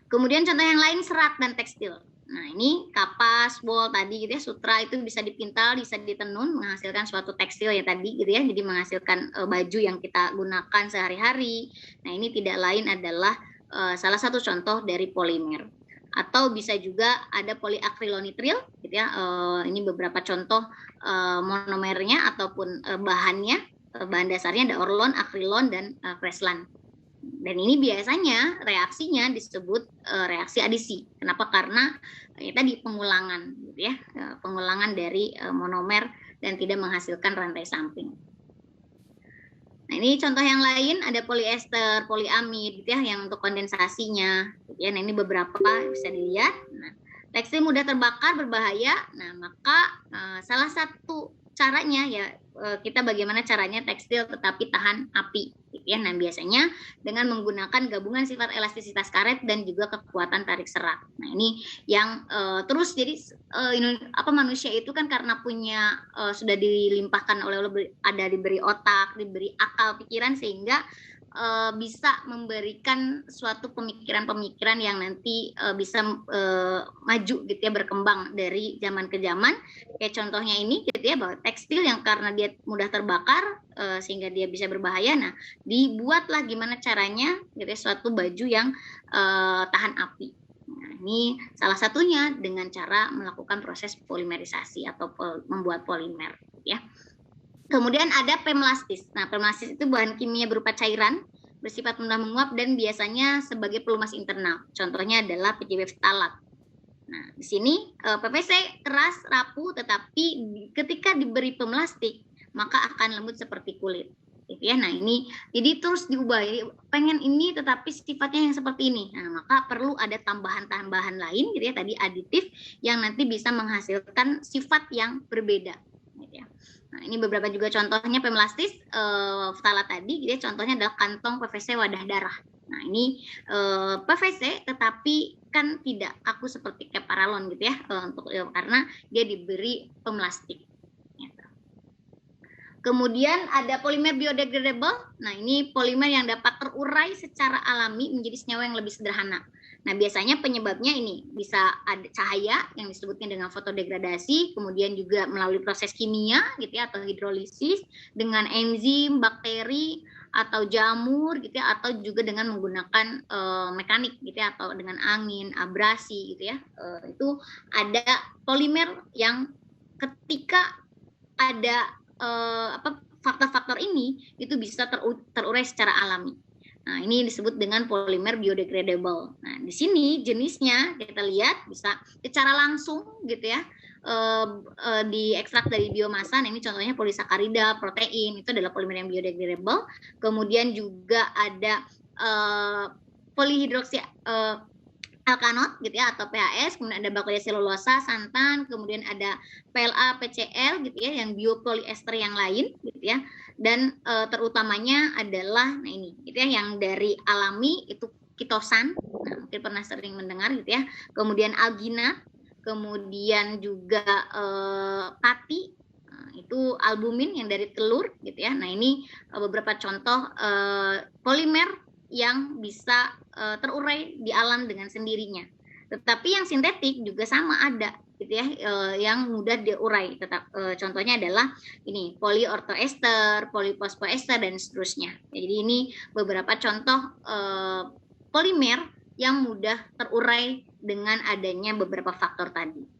Kemudian contoh yang lain serat dan tekstil. Nah, ini kapas, wol tadi gitu ya, sutra itu bisa dipintal, bisa ditenun, menghasilkan suatu tekstil ya tadi gitu ya, jadi menghasilkan baju yang kita gunakan sehari-hari. Nah, ini tidak lain adalah salah satu contoh dari polimer. Atau bisa juga ada poliakrilonitril gitu ya, ini beberapa contoh monomernya ataupun bahannya, bahan dasarnya ada orlon, akrilon, dan kreslan. Dan ini biasanya reaksinya disebut reaksi adisi. Kenapa? Karena tadi pengulangan, gitu ya, pengulangan dari monomer dan tidak menghasilkan rantai samping. Nah, ini contoh yang lain ada poliester, poliamid, gitu ya, yang untuk kondensasinya. Gitu ya. Nah, ini beberapa bisa dilihat. Nah, tekstil mudah terbakar berbahaya. Nah, maka salah satu caranya ya kita bagaimana caranya tekstil tetapi tahan api. Gitu ya. Nah, biasanya dengan menggunakan gabungan sifat elastisitas karet dan juga kekuatan tarik serat. Nah, ini yang terus jadi manusia itu kan karena punya sudah dilimpahkan oleh Allah, ada diberi otak, diberi akal pikiran sehingga bisa memberikan suatu pemikiran-pemikiran yang nanti bisa maju gitu ya, berkembang dari zaman ke zaman. Kayak contohnya ini gitu ya, bahwa tekstil yang karena dia mudah terbakar sehingga dia bisa berbahaya. Nah, dibuatlah gimana caranya gitu ya, suatu baju yang tahan api. Nah, ini salah satunya dengan cara melakukan proses polimerisasi atau membuat polimer ya. Kemudian ada pemelastis. Nah, pemelastis itu bahan kimia berupa cairan, bersifat mudah menguap dan biasanya sebagai pelumas internal. Contohnya adalah PCB ftalat. Nah, di sini PVC keras, rapuh, tetapi ketika diberi pemelastik, maka akan lembut seperti kulit. Gitu ya. Nah, ini jadi terus diubah. Jadi, pengen ini tetapi sifatnya yang seperti ini. Nah, maka perlu ada tambahan-tambahan lain gitu ya, tadi aditif yang nanti bisa menghasilkan sifat yang berbeda. Gitu ya. Nah, ini beberapa juga contohnya pemelastis ftalat tadi, gitu ya, contohnya adalah kantong PVC wadah darah. Nah, ini PVC tetapi kan tidak kaku seperti kayak paralon gitu ya, karena dia diberi pemelastik. Gitu. Kemudian ada polimer biodegradable. Nah, ini polimer yang dapat terurai secara alami menjadi senyawa yang lebih sederhana. Nah, biasanya penyebabnya ini bisa ada cahaya yang disebutnya dengan fotodegradasi, kemudian juga melalui proses kimia gitu ya, atau hidrolisis dengan enzim, bakteri atau jamur gitu ya, atau juga dengan menggunakan mekanik gitu ya, atau dengan angin, abrasi gitu ya. Itu ada polimer yang ketika ada faktor-faktor ini itu bisa terurai secara alami. Nah, ini disebut dengan polimer biodegradable. Nah, di sini jenisnya kita lihat bisa secara langsung gitu ya, diekstrak dari biomasa. Nah, ini contohnya polisakarida, protein, itu adalah polimer yang biodegradable. Kemudian juga ada polihidroksi alkanot gitu ya, atau PHS, kemudian ada bakteri selulosa, santan, kemudian ada PLA, PCl gitu ya, yang biopoliester yang lain gitu ya. Dan terutamanya adalah nah ini gitu ya, yang dari alami itu kitosan. Nah, mungkin pernah sering mendengar gitu ya. Kemudian alginat, kemudian juga pati, itu albumin yang dari telur gitu ya. Nah, ini beberapa contoh polimer yang bisa terurai di alam dengan sendirinya. Tetapi yang sintetik juga sama ada gitu ya, yang mudah diurai. Contohnya adalah ini poliortoester, polifosfoester dan seterusnya. Jadi ini beberapa contoh polimer yang mudah terurai dengan adanya beberapa faktor tadi.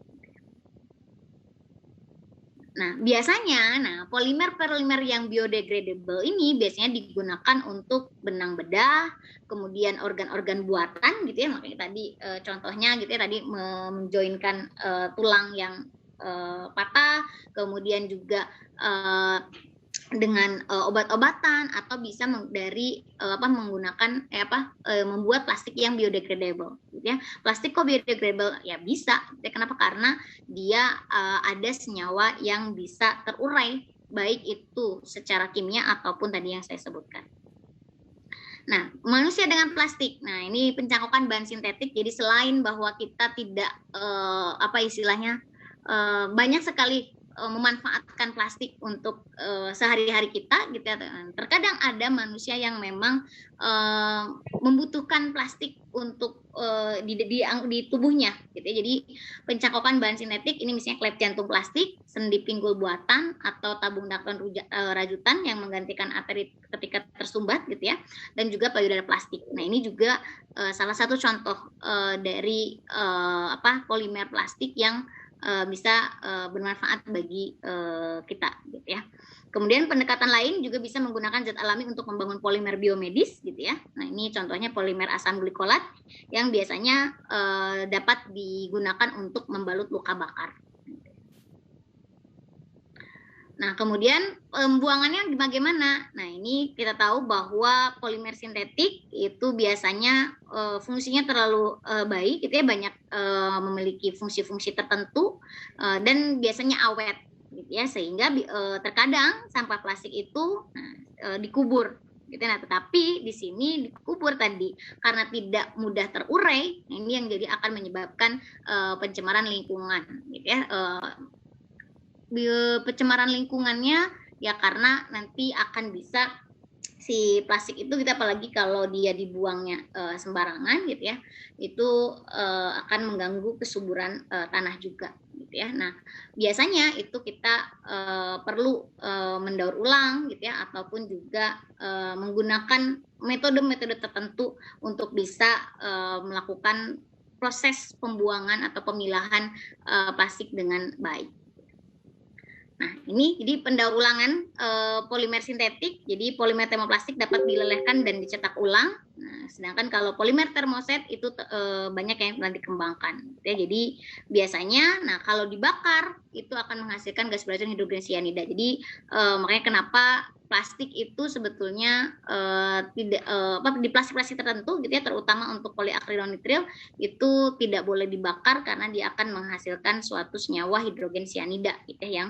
Nah, biasanya polimer-polimer yang biodegradable ini biasanya digunakan untuk benang bedah, kemudian organ-organ buatan gitu ya. Makanya tadi contohnya gitu ya, tadi menjoinkan tulang yang patah, kemudian juga dengan obat-obatan atau bisa dari menggunakan membuat plastik yang biodegradable gitu ya. Plastik kok biodegradable? Ya bisa. Kenapa? Karena dia ada senyawa yang bisa terurai, baik itu secara kimia ataupun tadi yang saya sebutkan. Nah, manusia dengan plastik. Nah, ini pencangkokan bahan sintetik. Jadi selain bahwa kita tidak banyak sekali memanfaatkan plastik untuk sehari-hari kita gitu ya. Terkadang ada manusia yang memang membutuhkan plastik untuk di tubuhnya gitu ya. Jadi pencangkokan bahan sintetik ini misalnya klep jantung plastik, sendi pinggul buatan atau tabung dakon rajutan yang menggantikan arteri ketika tersumbat gitu ya, dan juga payudara plastik. Nah, ini juga salah satu contoh dari polimer plastik yang bisa bermanfaat bagi kita gitu ya. Kemudian pendekatan lain juga bisa menggunakan zat alami untuk membangun polimer biomedis gitu ya. Nah, ini contohnya polimer asam glikolat yang biasanya dapat digunakan untuk membalut luka bakar. Nah, kemudian pembuangannya bagaimana? Nah, ini kita tahu bahwa polimer sintetik itu biasanya fungsinya terlalu baik, gitu ya, banyak memiliki fungsi-fungsi tertentu dan biasanya awet, gitu ya, sehingga terkadang sampah plastik itu dikubur, gitu. Nah, tetapi di sini dikubur tadi karena tidak mudah terurai, ini yang jadi akan menyebabkan pencemaran lingkungan, gitu ya. Pencemaran lingkungannya ya karena nanti akan bisa si plastik itu kita, apalagi kalau dia dibuangnya sembarangan gitu ya, itu akan mengganggu kesuburan tanah juga gitu ya. Nah, biasanya itu kita perlu mendaur ulang gitu ya, ataupun juga menggunakan metode-metode tertentu untuk bisa melakukan proses pembuangan atau pemilahan plastik dengan baik. Nah, ini jadi pendaur ulangan polimer sintetik. Jadi polimer termoplastik dapat dilelehkan dan dicetak ulang. Nah, sedangkan kalau polimer termoset itu banyak yang telah dikembangkan. Ya, jadi biasanya, nah kalau dibakar itu akan menghasilkan gas beracun hidrogen cyanida. Jadi makanya kenapa plastik itu sebetulnya tidak di plastik-plastik tertentu gitu ya, terutama untuk poliakrilonitril itu tidak boleh dibakar karena dia akan menghasilkan suatu senyawa hidrogen cyanida gitu ya, yang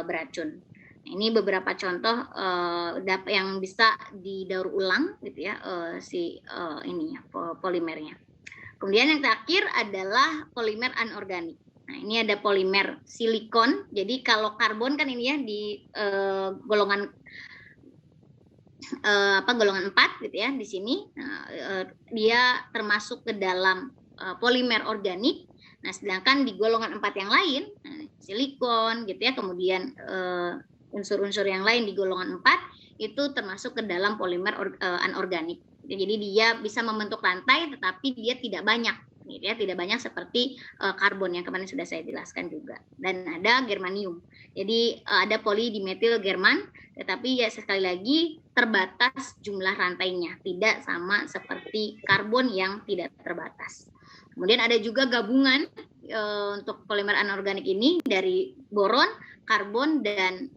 beracun. Ini beberapa contoh yang bisa didaur ulang gitu ya, polimernya. Kemudian yang terakhir adalah polimer anorganik. Nah, ini ada polimer silikon. Jadi kalau karbon kan ini ya di golongan 4 gitu ya di sini. Dia termasuk ke dalam polimer organik. Nah, sedangkan di golongan 4 yang lain, silikon gitu ya, kemudian unsur-unsur yang lain di golongan 4 itu termasuk ke dalam polimer anorganik. Jadi dia bisa membentuk rantai tetapi dia tidak banyak gitu ya, tidak banyak seperti karbon yang kemarin sudah saya jelaskan juga. Dan ada germanium. Jadi ada polidimetil german, tetapi ya sekali lagi terbatas jumlah rantainya, tidak sama seperti karbon yang tidak terbatas. Kemudian ada juga gabungan untuk polimer anorganik ini dari boron, karbon, dan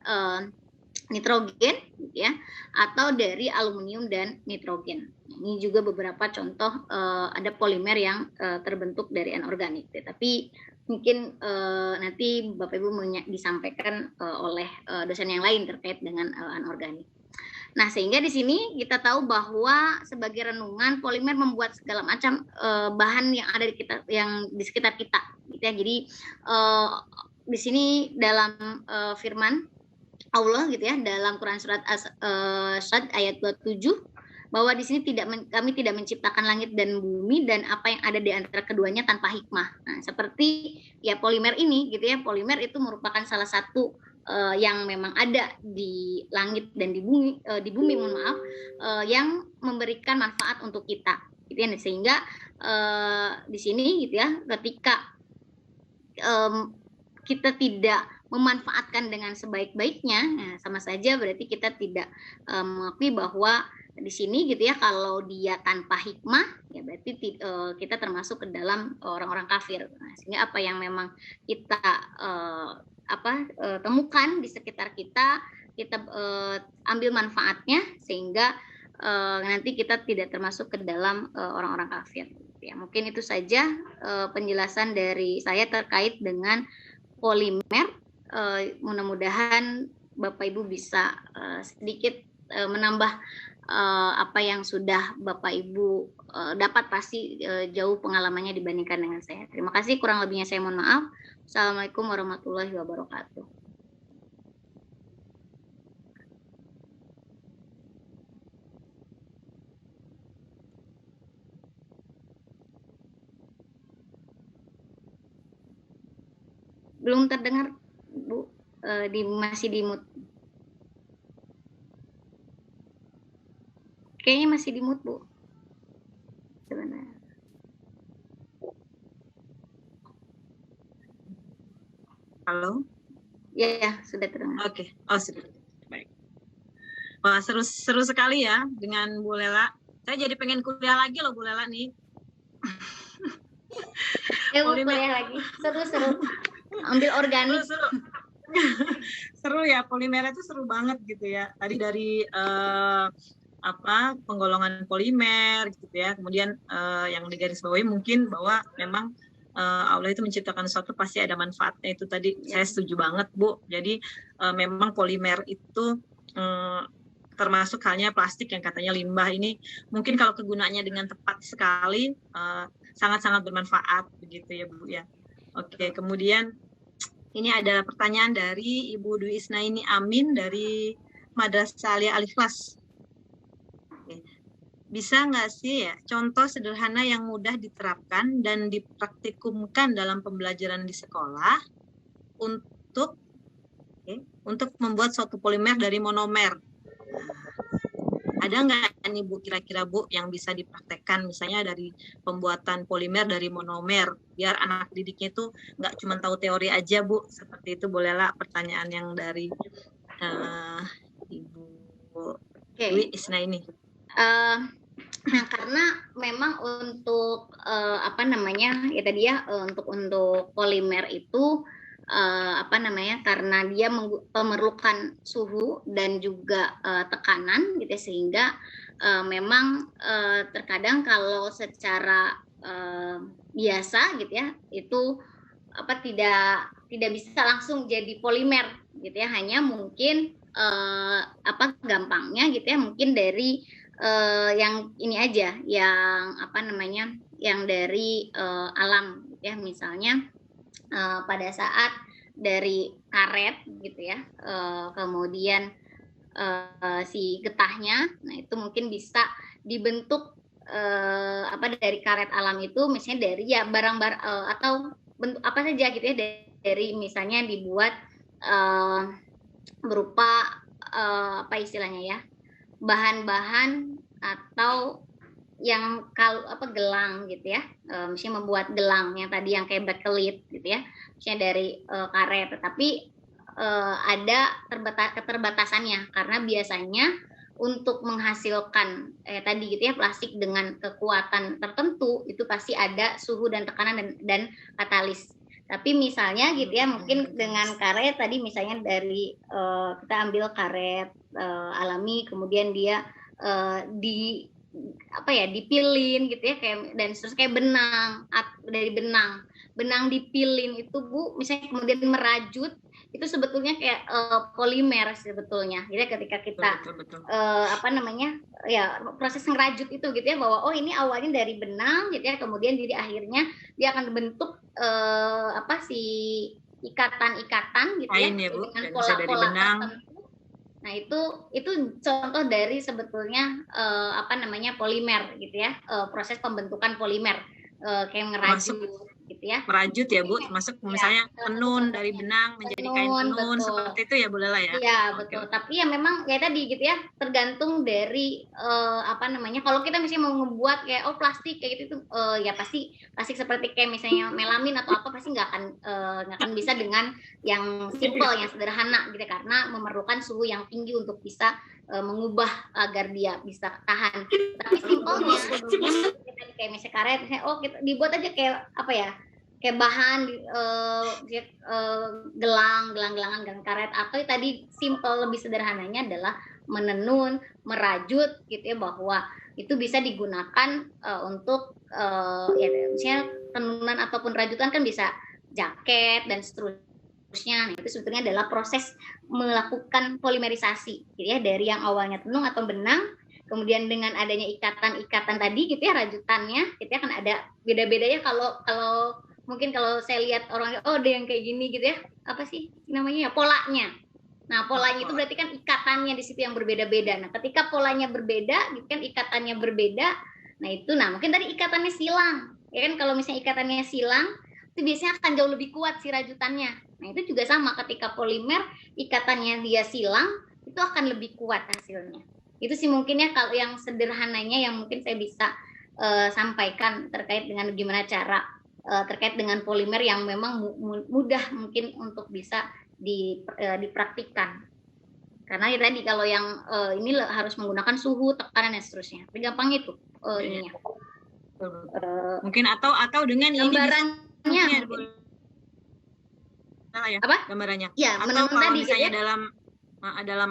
nitrogen ya, atau dari aluminium dan nitrogen. Ini juga beberapa contoh ada polimer yang terbentuk dari anorganik. Tapi mungkin nanti Bapak Ibu disampaikan oleh dosen yang lain terkait dengan anorganik. Nah, sehingga di sini kita tahu bahwa sebagai renungan polimer membuat segala macam bahan yang ada di kita, yang di sekitar kita gitu ya. Jadi di sini dalam firman Allah gitu ya, dalam Quran surat As-Sad ayat 27, bahwa di sini kami tidak menciptakan langit dan bumi dan apa yang ada di antara keduanya tanpa hikmah. Nah, seperti ya polimer ini gitu ya, polimer itu merupakan salah satu yang memang ada di langit dan di bumi mohon maaf, yang memberikan manfaat untuk kita gitu ya. Sehingga di sini gitu ya, ketika kita tidak memanfaatkan dengan sebaik-baiknya, nah, sama saja berarti kita tidak mengakui bahwa di sini gitu ya, kalau dia tanpa hikmah ya berarti kita termasuk ke dalam orang-orang kafir. Nah, sehingga apa yang memang kita temukan di sekitar kita kita ambil manfaatnya sehingga nanti kita tidak termasuk ke dalam orang-orang kafir. Ya, mungkin itu saja penjelasan dari saya terkait dengan polimer. Mudah-mudahan Bapak Ibu bisa sedikit menambah apa yang sudah Bapak Ibu dapat, pasti jauh pengalamannya dibandingkan dengan saya. Terima kasih, kurang lebihnya saya mohon maaf. Assalamualaikum warahmatullahi wabarakatuh. Belum terdengar, Bu, masih di mute. Kayaknya masih di mute, Bu. Sebenarnya. Halo? Ya, sudah terdengar. Oke. Oh, sudah. Baik. Wah, seru sekali ya dengan Bu Lela. Saya jadi pengen kuliah lagi loh Bu Lela nih. Kuliah lagi. Seru. Ambil organik. Seru ya, polimer itu seru banget gitu ya. Tadi dari penggolongan polimer gitu ya. Kemudian yang digarisbawahi mungkin bahwa memang Allah itu menciptakan sesuatu pasti ada manfaatnya, itu tadi saya setuju banget Bu. Jadi memang polimer itu termasuk halnya plastik yang katanya limbah ini, mungkin kalau kegunaannya dengan tepat sekali sangat-sangat bermanfaat begitu ya Bu ya. Oke, kemudian ini ada pertanyaan dari Ibu Dwi Isnaini Amin dari Madrasah Aliyah Al-Ikhlas. Bisa nggak sih ya contoh sederhana yang mudah diterapkan dan dipraktikumkan dalam pembelajaran di sekolah untuk membuat suatu polimer dari monomer? Ada nggak nih Bu kira-kira Bu yang bisa dipraktekkan misalnya dari pembuatan polimer dari monomer biar anak didiknya itu nggak cuma tahu teori aja Bu, seperti itu. Bolehlah pertanyaan yang dari Ibu Dwi Isnaini. Nah, karena memang untuk untuk polimer itu karena dia memerlukan suhu dan juga tekanan gitu ya, sehingga memang terkadang kalau secara biasa gitu ya itu tidak bisa langsung jadi polimer gitu ya, hanya mungkin gampangnya gitu ya mungkin dari yang ini aja, yang dari alam gitu ya, misalnya pada saat dari karet gitu ya, kemudian si getahnya, nah itu mungkin bisa dibentuk dari karet alam itu, misalnya dari ya barang-barang atau bentuk apa saja gitu ya, dari misalnya dibuat berupa istilahnya ya, bahan-bahan atau yang gelang gitu ya, misalnya membuat gelang yang tadi yang kayak bakelit gitu ya, misalnya dari karet, tetapi ada keterbatasannya karena biasanya untuk menghasilkan tadi gitu ya plastik dengan kekuatan tertentu itu pasti ada suhu dan tekanan dan katalis. Tapi misalnya gitu ya, mungkin dengan karet tadi misalnya dari kita ambil karet alami, kemudian dia dipilin gitu ya, kayak dan terus kayak benang, dari benang dipilin itu Bu, misalnya kemudian merajut, itu sebetulnya kayak polimer sebetulnya. Jadi ketika kita betul. Proses ngerajut itu gitu ya, bahwa oh ini awalnya dari benang gitu ya, kemudian jadi akhirnya dia akan bentuk si ikatan-ikatan gitu kain ya, Bu, dengan pola-pola tertentu. Nah itu contoh dari sebetulnya polimer gitu ya, proses pembentukan polimer kayak ngerajut gitu ya. Merajut ya Bu, termasuk misalnya tenun dari benang menjadi kain tenun, seperti itu ya boleh lah ya. Iya betul. Tapi ya memang kayak tadi gitu ya, tergantung dari kalau kita misalnya mau ngebuat kayak plastik kayak gitu ya pasti plastik seperti kayak misalnya melamin atau apa, pasti nggak akan bisa dengan yang simple, yang sederhana gitu, karena memerlukan suhu yang tinggi untuk bisa mengubah agar dia bisa tahan. Tapi simpelnya kayak misalnya karet, misalnya kita dibuat aja kayak kayak bahan gelang-gelangan karet, atau tadi simple lebih sederhananya adalah menenun, merajut gitu ya, bahwa itu bisa digunakan untuk ya misalnya tenunan ataupun rajutan kan bisa jaket dan seterusnya. Nah, itu sebetulnya adalah proses melakukan polimerisasi gitu ya, dari yang awalnya tenung atau benang, kemudian dengan adanya ikatan-ikatan tadi gitu ya, rajutannya gitu ya, kan ada beda-bedanya. Kalau mungkin kalau saya lihat orang, oh ada yang kayak gini gitu ya, apa sih namanya ya, polanya. Nah, polanya itu berarti kan ikatannya di situ yang berbeda-beda. Nah, ketika polanya berbeda gitu kan, ikatannya berbeda, nah itu, nah mungkin tadi ikatannya silang ya kan, kalau misalnya ikatannya silang itu biasanya akan jauh lebih kuat si rajutannya. Nah, itu juga sama, ketika polimer ikatannya dia silang, itu akan lebih kuat hasilnya. Itu sih mungkin ya kalau yang sederhananya yang mungkin saya bisa sampaikan terkait dengan gimana cara terkait dengan polimer yang memang mudah mungkin untuk bisa dipraktikkan. Karena ya tadi kalau yang ini harus menggunakan suhu, tekanan dan seterusnya. Tapi gampang itu ininya. Mungkin atau dengan gambarannya ini ya, apa? Gambarannya. Ya, atau kalau tadi, misalnya gitu ya?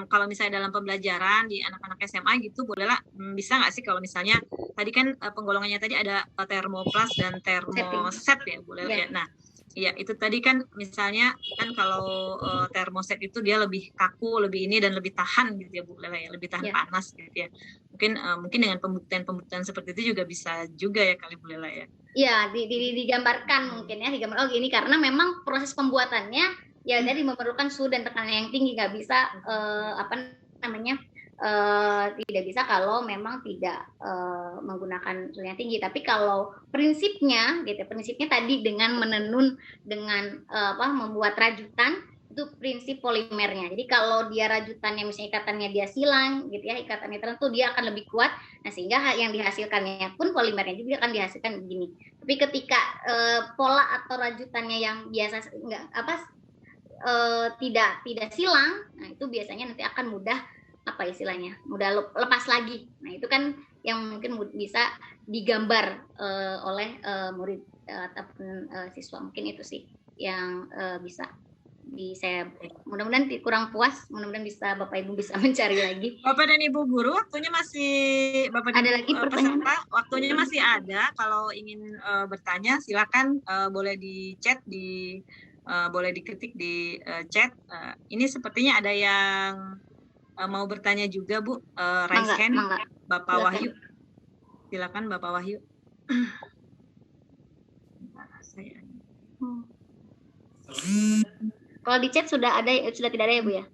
Kalau misalnya dalam pembelajaran di anak-anak SMA gitu, bolehlah, bisa nggak sih kalau misalnya tadi kan penggolongannya tadi ada termoplas dan termoset ya, boleh ya. Nah, ya itu tadi kan misalnya kan kalau termoset itu dia lebih kaku, lebih ini dan lebih tahan gitu ya Bu Lela ya, lebih tahan panas gitu ya. Mungkin dengan pembuktian seperti itu juga bisa juga ya kali Bu Lela ya. Iya, digambarkan mungkin ya, digambar gini, karena memang proses pembuatannya ya jadi memerlukan suhu dan tekanan yang tinggi, nggak bisa tidak bisa kalau memang tidak menggunakan suhu yang tinggi. Tapi kalau prinsipnya tadi dengan menenun, dengan membuat rajutan, itu prinsip polimernya. Jadi kalau dia rajutannya misalnya ikatannya dia silang gitu ya, ikatannya tertentu, dia akan lebih kuat. Nah, sehingga yang dihasilkannya pun polimernya juga akan dihasilkan begini. Tapi ketika pola atau rajutannya yang biasa tidak silang, nah itu biasanya nanti akan mudah mudah lepas lagi. Nah, itu kan yang mungkin bisa digambar oleh murid ataupun siswa. Mungkin itu sih yang bisa saya, mudah-mudahan kurang puas, mudah-mudahan bisa Bapak Ibu bisa mencari lagi. Bapak dan Ibu guru, waktunya masih Bapak dan ada lagi peserta, waktunya masih ada. Kalau ingin bertanya silakan, boleh di chat, boleh diketik di chat. Ini sepertinya ada yang mau bertanya juga Bu, raise hand. Bapak silakan. Wahyu, silakan Bapak Wahyu. Kalau di chat sudah tidak ada ya Bu ya?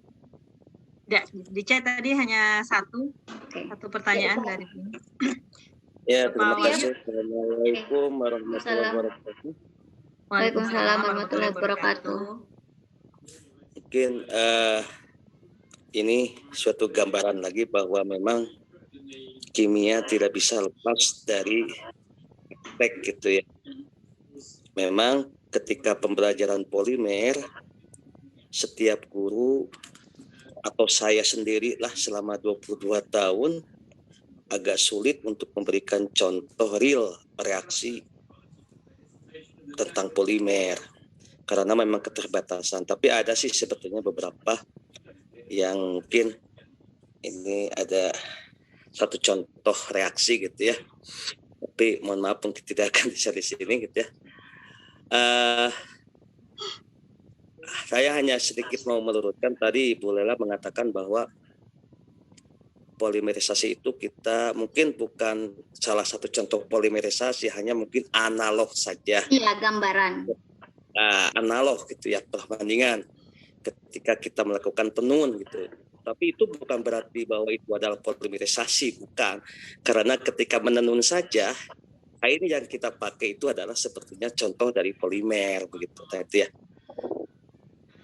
Tidak, di chat tadi hanya satu pertanyaan dari ini. Ya, terima kasih. Assalamualaikum warahmatullahi wabarakatuh. Waalaikumsalam warahmatullahi wabarakatuh. Mungkin ini suatu gambaran lagi bahwa memang kimia tidak bisa lepas dari praktek gitu ya. Memang ketika pembelajaran polimer, setiap guru atau saya sendiri lah selama 22 tahun agak sulit untuk memberikan contoh real reaksi tentang polimer karena memang keterbatasan. Tapi ada sih sebetulnya beberapa yang mungkin ini ada satu contoh reaksi gitu ya. Tapi mohon maaf mungkin tidak akan bisa di sini gitu ya. Saya hanya sedikit mau meluruskan, tadi Ibu Lela mengatakan bahwa polimerisasi itu kita mungkin bukan salah satu contoh polimerisasi, hanya mungkin analog saja. Iya, gambaran. Analog gitu ya, perbandingan ketika kita melakukan tenun gitu. Tapi itu bukan berarti bahwa itu adalah polimerisasi, bukan. Karena ketika menenun saja, kain yang kita pakai itu adalah sepertinya contoh dari polimer begitu, itu ya.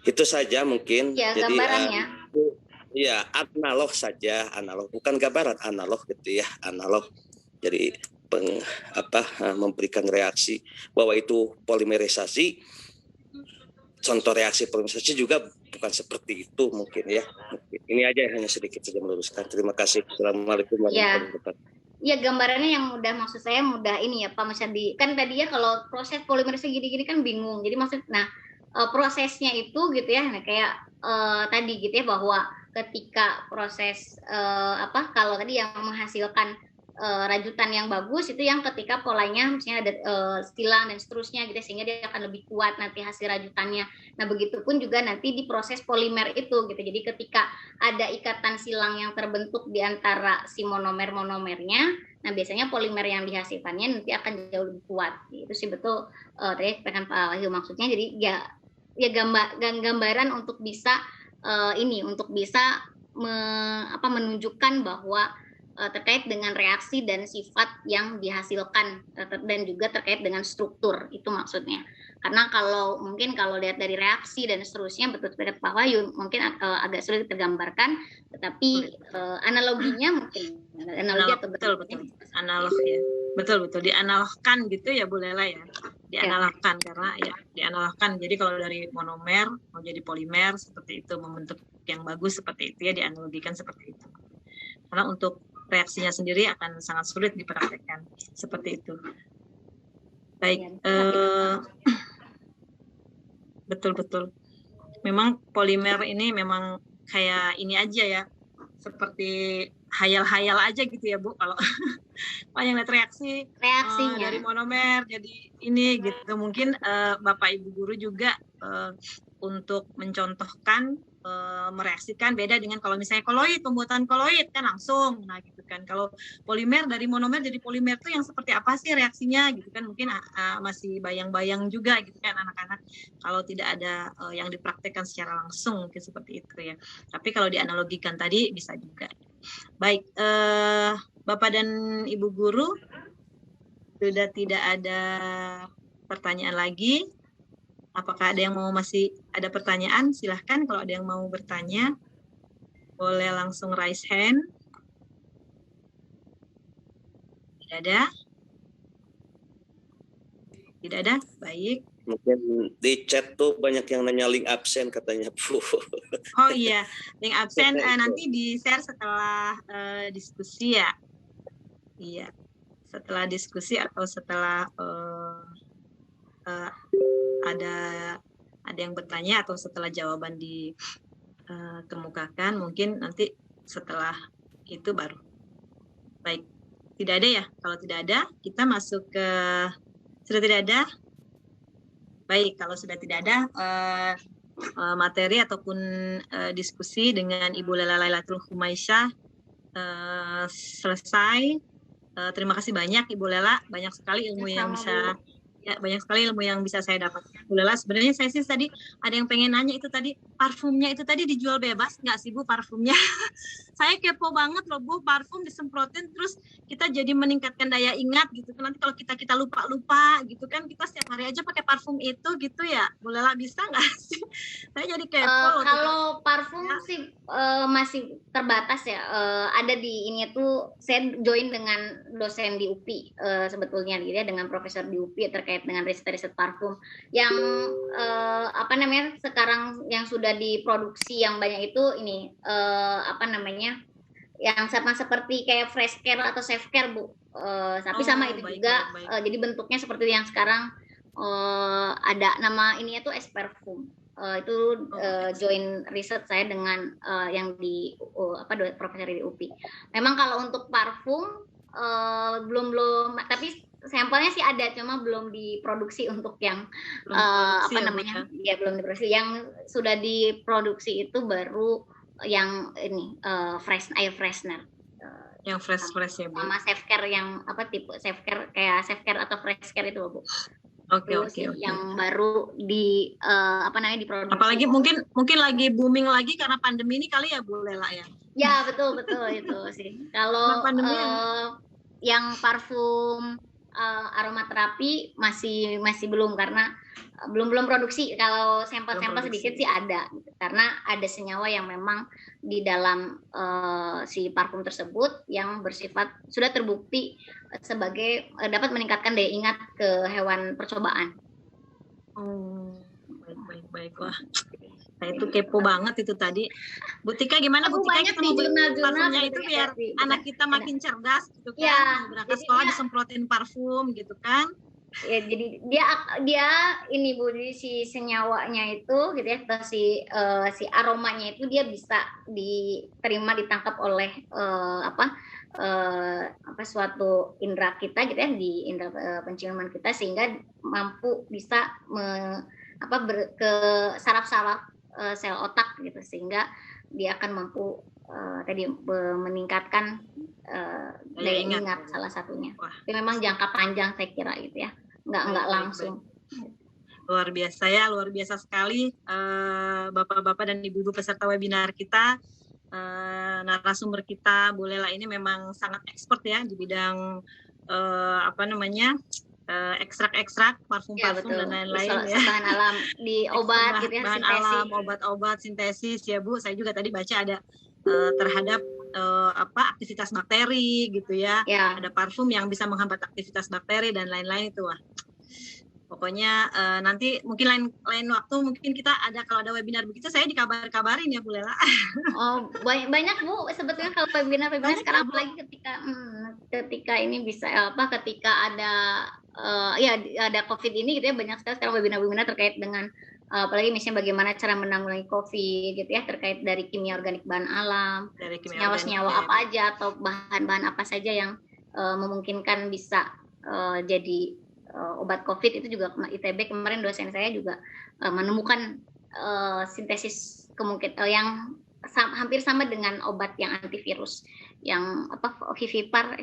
Itu saja mungkin. Ya, jadi gambarannya. Ya, analog saja, analog, bukan gambaran, analog gitu ya, analog. Jadi memberikan reaksi bahwa itu polimerisasi. Contoh reaksi polimerisasi juga bukan seperti itu mungkin ya. Ini aja hanya sedikit saja meluruskan. Terima kasih. Assalamualaikum warahmatullahi wabarakatuh. Iya, gambarannya yang mudah, maksud saya mudah ini ya Pak, kan tadi ya kalau proses polimerisasi gini-gini kan bingung. Jadi prosesnya itu gitu ya, nah kayak tadi gitu ya, bahwa ketika proses kalau tadi yang menghasilkan rajutan yang bagus itu yang ketika polanya misalnya ada silang dan seterusnya gitu, sehingga dia akan lebih kuat nanti hasil rajutannya. Nah, begitupun juga nanti di proses polimer itu gitu. Jadi ketika ada ikatan silang yang terbentuk di antara si monomernya, nah biasanya polimer yang dihasilkannya nanti akan jauh lebih kuat. Itu sih betul tadi Pak Wahyu maksudnya. Jadi ya gambaran untuk bisa untuk bisa menunjukkan bahwa terkait dengan reaksi dan sifat yang dihasilkan dan juga terkait dengan struktur, itu maksudnya. Karena kalau lihat dari reaksi dan seterusnya, betul seperti Pak Wahyu mungkin agak sulit tergambarkan, tetapi analoginya mungkin betul analog ya, betul dianalogkan gitu ya Bu Lela ya, dianalogkan karena ya dianalogkan. Jadi kalau dari monomer mau jadi polimer seperti itu, membentuk yang bagus seperti itu ya, dianalogikan seperti itu. Karena untuk reaksinya sendiri akan sangat sulit dipraktekkan seperti itu. Baik, betul. Memang polimer ini memang kayak ini aja ya, seperti hayal-hayal aja gitu ya Bu, kalau yang lihat reaksinya dari monomer jadi ini gitu. Mungkin Bapak Ibu guru juga untuk mencontohkan mereaksikan beda dengan kalau misalnya koloid, pembuatan koloid kan langsung, nah gitu kan. Kalau polimer dari monomer jadi polimer tuh yang seperti apa sih reaksinya gitu kan, mungkin masih bayang-bayang juga gitu kan anak-anak kalau tidak ada yang dipraktekkan secara langsung mungkin seperti itu ya. Tapi kalau dianalogikan tadi bisa juga. Baik, Bapak dan Ibu guru, sudah tidak ada pertanyaan lagi. Apakah ada yang masih ada pertanyaan? Silahkan kalau ada yang mau bertanya, boleh langsung raise hand. Tidak ada? Tidak ada? Baik. Mungkin di chat tuh banyak yang nanya link absen katanya Bu. Oh iya, link absen nanti di-share setelah diskusi ya. Iya, setelah diskusi atau setelah ada yang bertanya atau setelah jawaban dikemukakan, mungkin nanti setelah itu baru. Baik, tidak ada ya? Kalau tidak ada, kita masuk ke sudah tidak ada. Baik, kalau sudah tidak ada materi ataupun diskusi dengan Ibu Lela Lailatul Humaisyah selesai. Terima kasih banyak Ibu Lela, banyak sekali ilmu yang bisa banyak sekali ilmu yang bisa saya dapatkan. Bu Lela, sebenarnya saya sih tadi ada yang pengen nanya, itu tadi parfumnya itu tadi dijual bebas nggak sih Bu parfumnya? Saya kepo banget loh Bu, parfum disemprotin terus kita jadi meningkatkan daya ingat gitu kan. Nanti kalau kita lupa gitu kan, kita setiap hari aja pakai parfum itu gitu ya. Bu Lela, bisa nggak sih? Saya jadi kepo. Kalau parfum sih masih terbatas ya. Ada di ini tuh, saya join dengan dosen di UPI sebetulnya gitu ya, dengan profesor di UPI terkait dengan riset parfum yang sekarang yang sudah diproduksi yang banyak itu ini yang sama seperti kayak fresh care atau safe care Bu, tapi sama itu baik, juga baik. Jadi bentuknya seperti yang sekarang ada nama ini itu Esperfum. Itu join riset saya dengan yang di profesor di UPI. Memang kalau untuk parfum belum tapi sampelnya sih ada, cuma belum diproduksi untuk yang belum diproduksi. Yang sudah diproduksi itu baru yang ini air freshener. Yang fresh ya Bu. Sama safe care yang tipe safe care kayak safe care atau fresh care itu Bu. Oke. Yang baru diproduksi. Apalagi mungkin lagi booming lagi karena pandemi ini kali ya Bu Lela ya. Ya betul itu sih. Kalau yang parfum aromaterapi masih belum, karena belum produksi. Kalau sampel sedikit sih ada gitu. Karena ada senyawa yang memang di dalam si parfum tersebut yang bersifat sudah terbukti sebagai dapat meningkatkan daya ingat ke hewan percobaan. Oh, baik. Wah, Nah, itu kepo banget itu tadi. Bu Tika gimana Bu Tika, kita mau beli parfumnya itu biar anak kita makin cerdas gitu kan. Ya, berangkat sekolah disemprotin parfum gitu kan. Ya, jadi dia ini Bu, jadi si senyawanya itu gitu ya, atau si aromanya itu dia bisa diterima, ditangkap oleh suatu indera kita gitu ya, di indera penciuman kita, sehingga mampu bisa ke saraf-saraf sel otak gitu, sehingga dia akan mampu tadi meningkatkan daya ingat salah satunya. Tapi memang jangka panjang saya kira gitu ya, nggak langsung. Luar biasa ya, luar biasa sekali bapak-bapak dan ibu-ibu peserta webinar kita. Narasumber kita Bu Lela ini memang sangat expert ya di bidang ekstrak-ekstrak, parfum-parfum dan lain-lain ya. Bahan alam di obat gitu ya, bahan alam, obat-obat sintesis ya Bu. Saya juga tadi baca ada terhadap aktivitas bakteri gitu ya. Ada parfum yang bisa menghambat aktivitas bakteri dan lain-lain itu. Wah. Pokoknya nanti mungkin lain waktu mungkin kita ada, kalau ada webinar begitu saya dikabarin ya Bu Lela. Oh, banyak Bu sebetulnya kalau webinar sekarang, apalagi ketika ini bisa ketika ada ada COVID ini gitu ya, banyak sekali sekarang webinar terkait dengan apalagi misalnya bagaimana cara menanggulangi COVID gitu ya, terkait dari kimia organik bahan alam, senyawa-senyawa apa aja atau bahan-bahan apa saja yang memungkinkan bisa jadi obat COVID. Itu juga ITB kemarin dosen saya juga menemukan sintesis kemungkinan yang hampir sama dengan obat yang antivirus yang Vivipar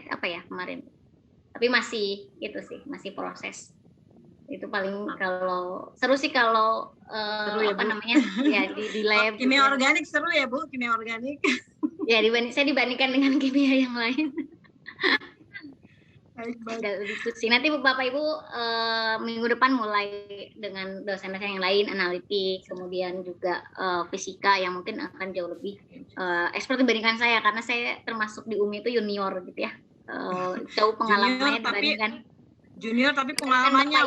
kemarin. Tapi masih itu sih, masih proses. Itu paling kalau seru sih kalau seru ya, ya di lab. Kimia organik seru ya Bu, kimia organik. Ya saya dibandingkan dengan kimia yang lain. Baik. Lebih pusing. Nanti Bapak Ibu minggu depan mulai dengan dosen-dosen yang lain, analitik, kemudian juga fisika yang mungkin akan jauh lebih expert dibandingkan saya, karena saya termasuk di UMI itu junior gitu ya. Jauh pengalamannya dibandingkan junior tapi pengalamannya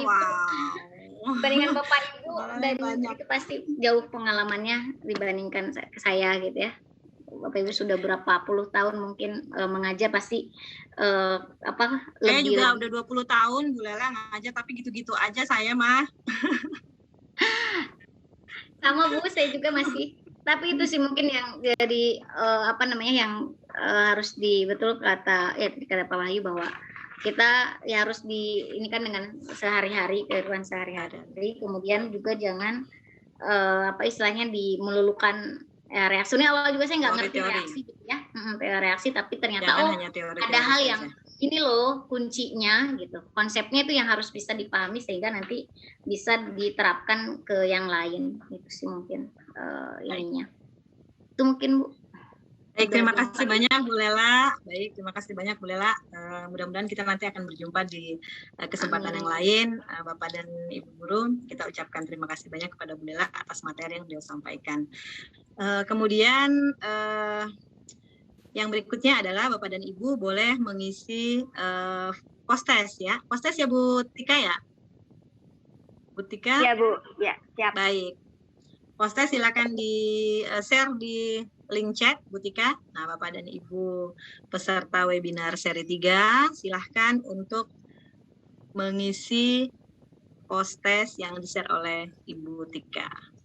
dibandingkan Bapak Ibu dan itu pasti jauh pengalamannya dibandingkan saya gitu ya. Bapak Ibu sudah berapa puluh tahun mungkin mengajar, pasti saya juga udah 20 tahun Bu Lela ngajar, tapi gitu-gitu aja saya mah. Sama Bu, saya juga masih. Tapi itu sih mungkin yang jadi yang harus betul kata Pak Wahyu, bahwa kita ya harus ini kan dengan sehari-hari, kehidupan sehari-hari, kemudian juga jangan istilahnya melulukan reaksi. Ini awal juga saya nggak ngerti reaksi gitu ya, reaksi, tapi ternyata ada hal yang ini loh kuncinya gitu, konsepnya itu yang harus bisa dipahami sehingga nanti bisa diterapkan ke yang lain. Itu sih mungkin ininya. Itu mungkin Bu. Baik, terima kasih banyak Bu Lela. Baik, terima kasih banyak Bu Lela. Mudah-mudahan kita nanti akan berjumpa di kesempatan yang lain. Bapak dan Ibu Guru, kita ucapkan terima kasih banyak kepada Bu Lela atas materi yang beliau sampaikan. Kemudian yang berikutnya adalah Bapak dan Ibu boleh mengisi post-test ya. Post-test ya Bu Tika ya? Bu Tika? Ya Bu, ya siap. Baik. Post-test silakan di-share di link chat Bu Tika. Nah, Bapak dan Ibu peserta webinar seri 3, silahkan untuk mengisi post-test yang di-share oleh Ibu Tika.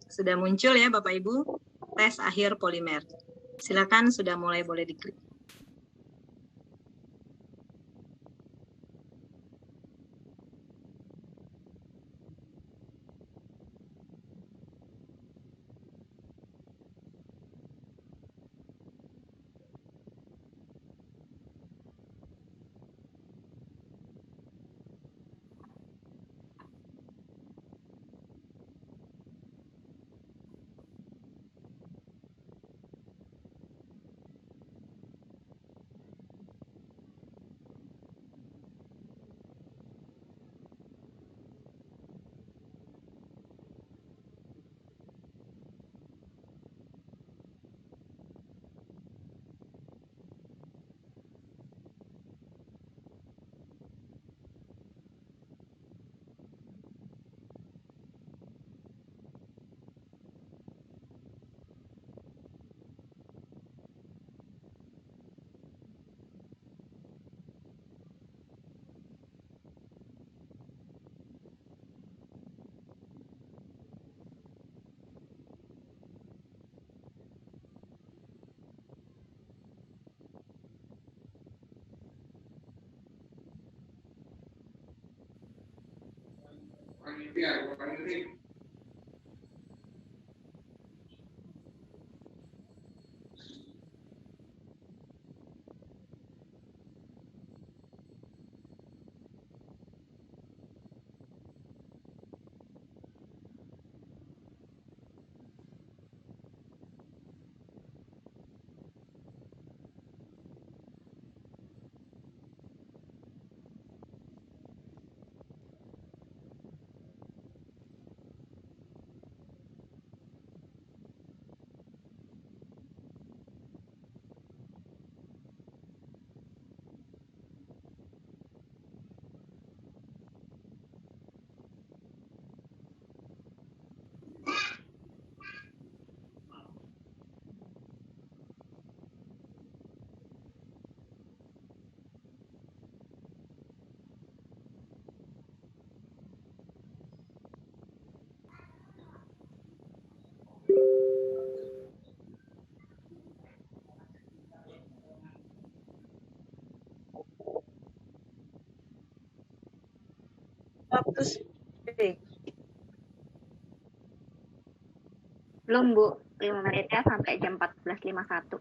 Sudah muncul ya Bapak Ibu, tes akhir polimer. Silakan sudah mulai boleh diklik. Waktu speak. Belum, Bu. 5 menitnya sampai jam 14.51.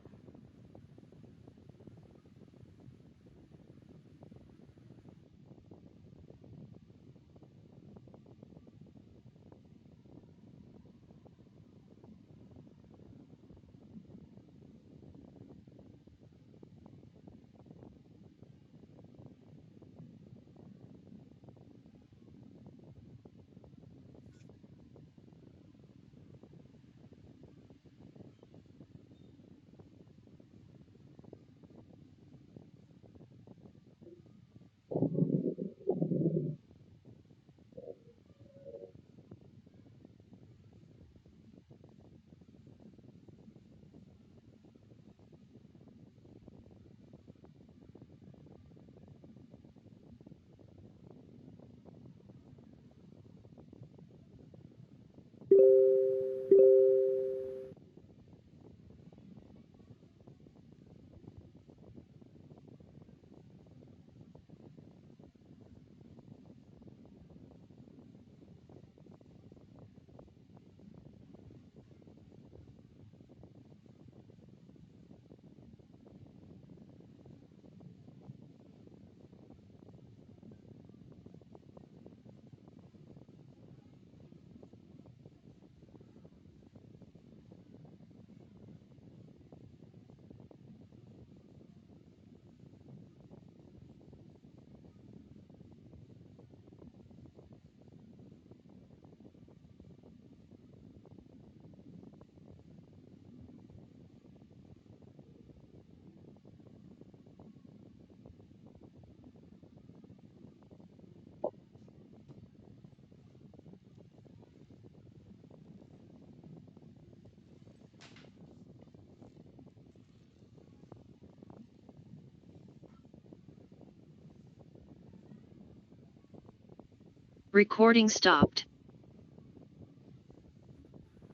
Recording stopped.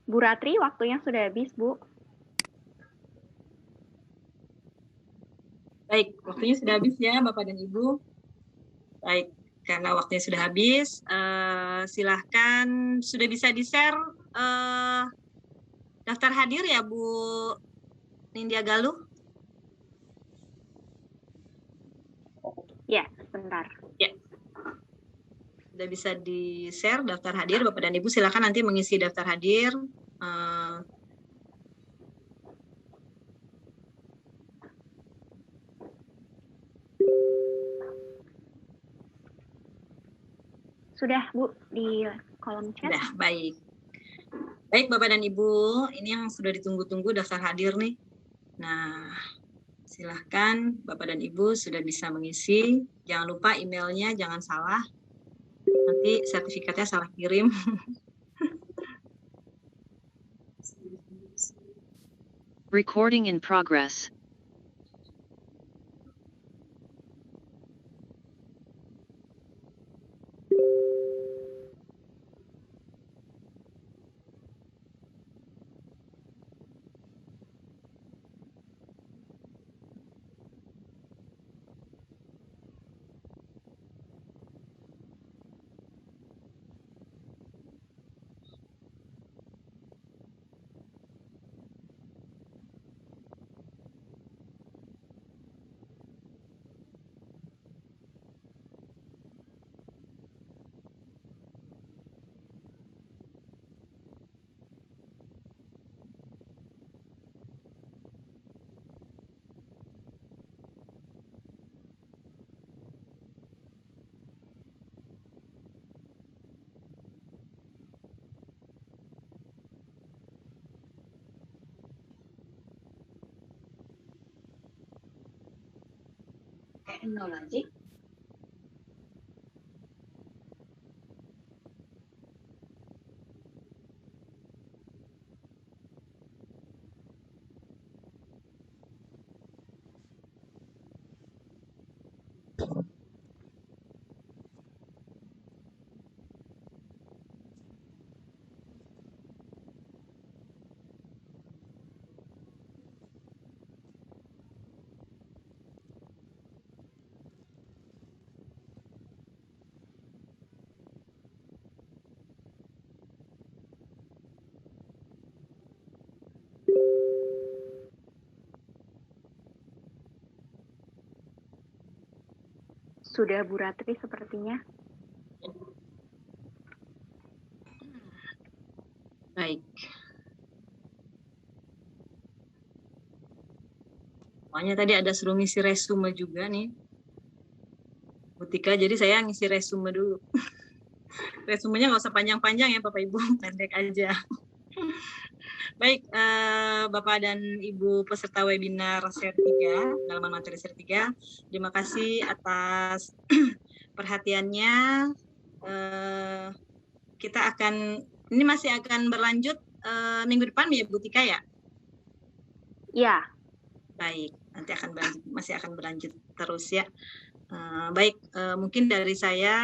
Bu Ratri, waktunya sudah habis, Bu. Baik, waktunya sudah habis ya Bapak dan Ibu. Baik, karena waktunya sudah habis, silahkan sudah bisa di-share daftar hadir ya Bu Nindya Galuh. Ya, sebentar. Ya. Sudah bisa di-share daftar hadir, Bapak dan Ibu silakan nanti mengisi daftar hadir. Sudah, Bu, di kolom chat. Sudah, baik. Baik Bapak dan Ibu, ini yang sudah ditunggu-tunggu daftar hadir nih. Nah, silahkan Bapak dan Ibu sudah bisa mengisi. Jangan lupa emailnya jangan salah. Nanti sertifikatnya salah kirim. Recording in progress. teknologi. Sudah Bu Ratri sepertinya. Baik. Pokoknya tadi ada suruh ngisi resume juga nih. Bu Tika, jadi saya ngisi resume dulu. Resumenya nggak usah panjang-panjang ya Bapak Ibu, pendek aja. Baik, Bapak dan Ibu peserta webinar seri 3, dalaman materi seri 3, terima kasih atas perhatiannya. Kita ini masih akan berlanjut minggu depan ya Bu Tika ya? Ya. Baik, nanti masih akan berlanjut terus ya. Baik, mungkin dari saya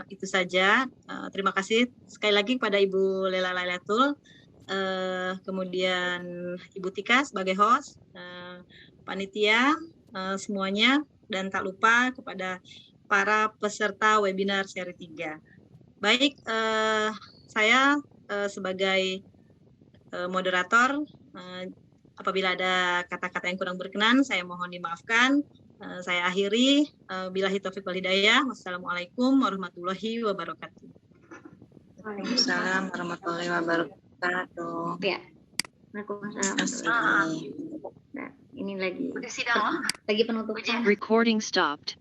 itu saja. Terima kasih sekali lagi kepada Ibu Lela Lailatul, kemudian Ibu Tika sebagai host, panitia semuanya, dan tak lupa kepada para peserta webinar seri 3. Baik, saya sebagai moderator, apabila ada kata-kata yang kurang berkenan, saya mohon dimaafkan. Saya akhiri. Billahi taufiq wal hidayah. Wassalamualaikum warahmatullahi wabarakatuh. Waalaikumsalam warahmatullahi wabarakatuh. Ya. Waalaikumsalam. Terima kasih. Nah, ini lagi penutupan. Recording stopped.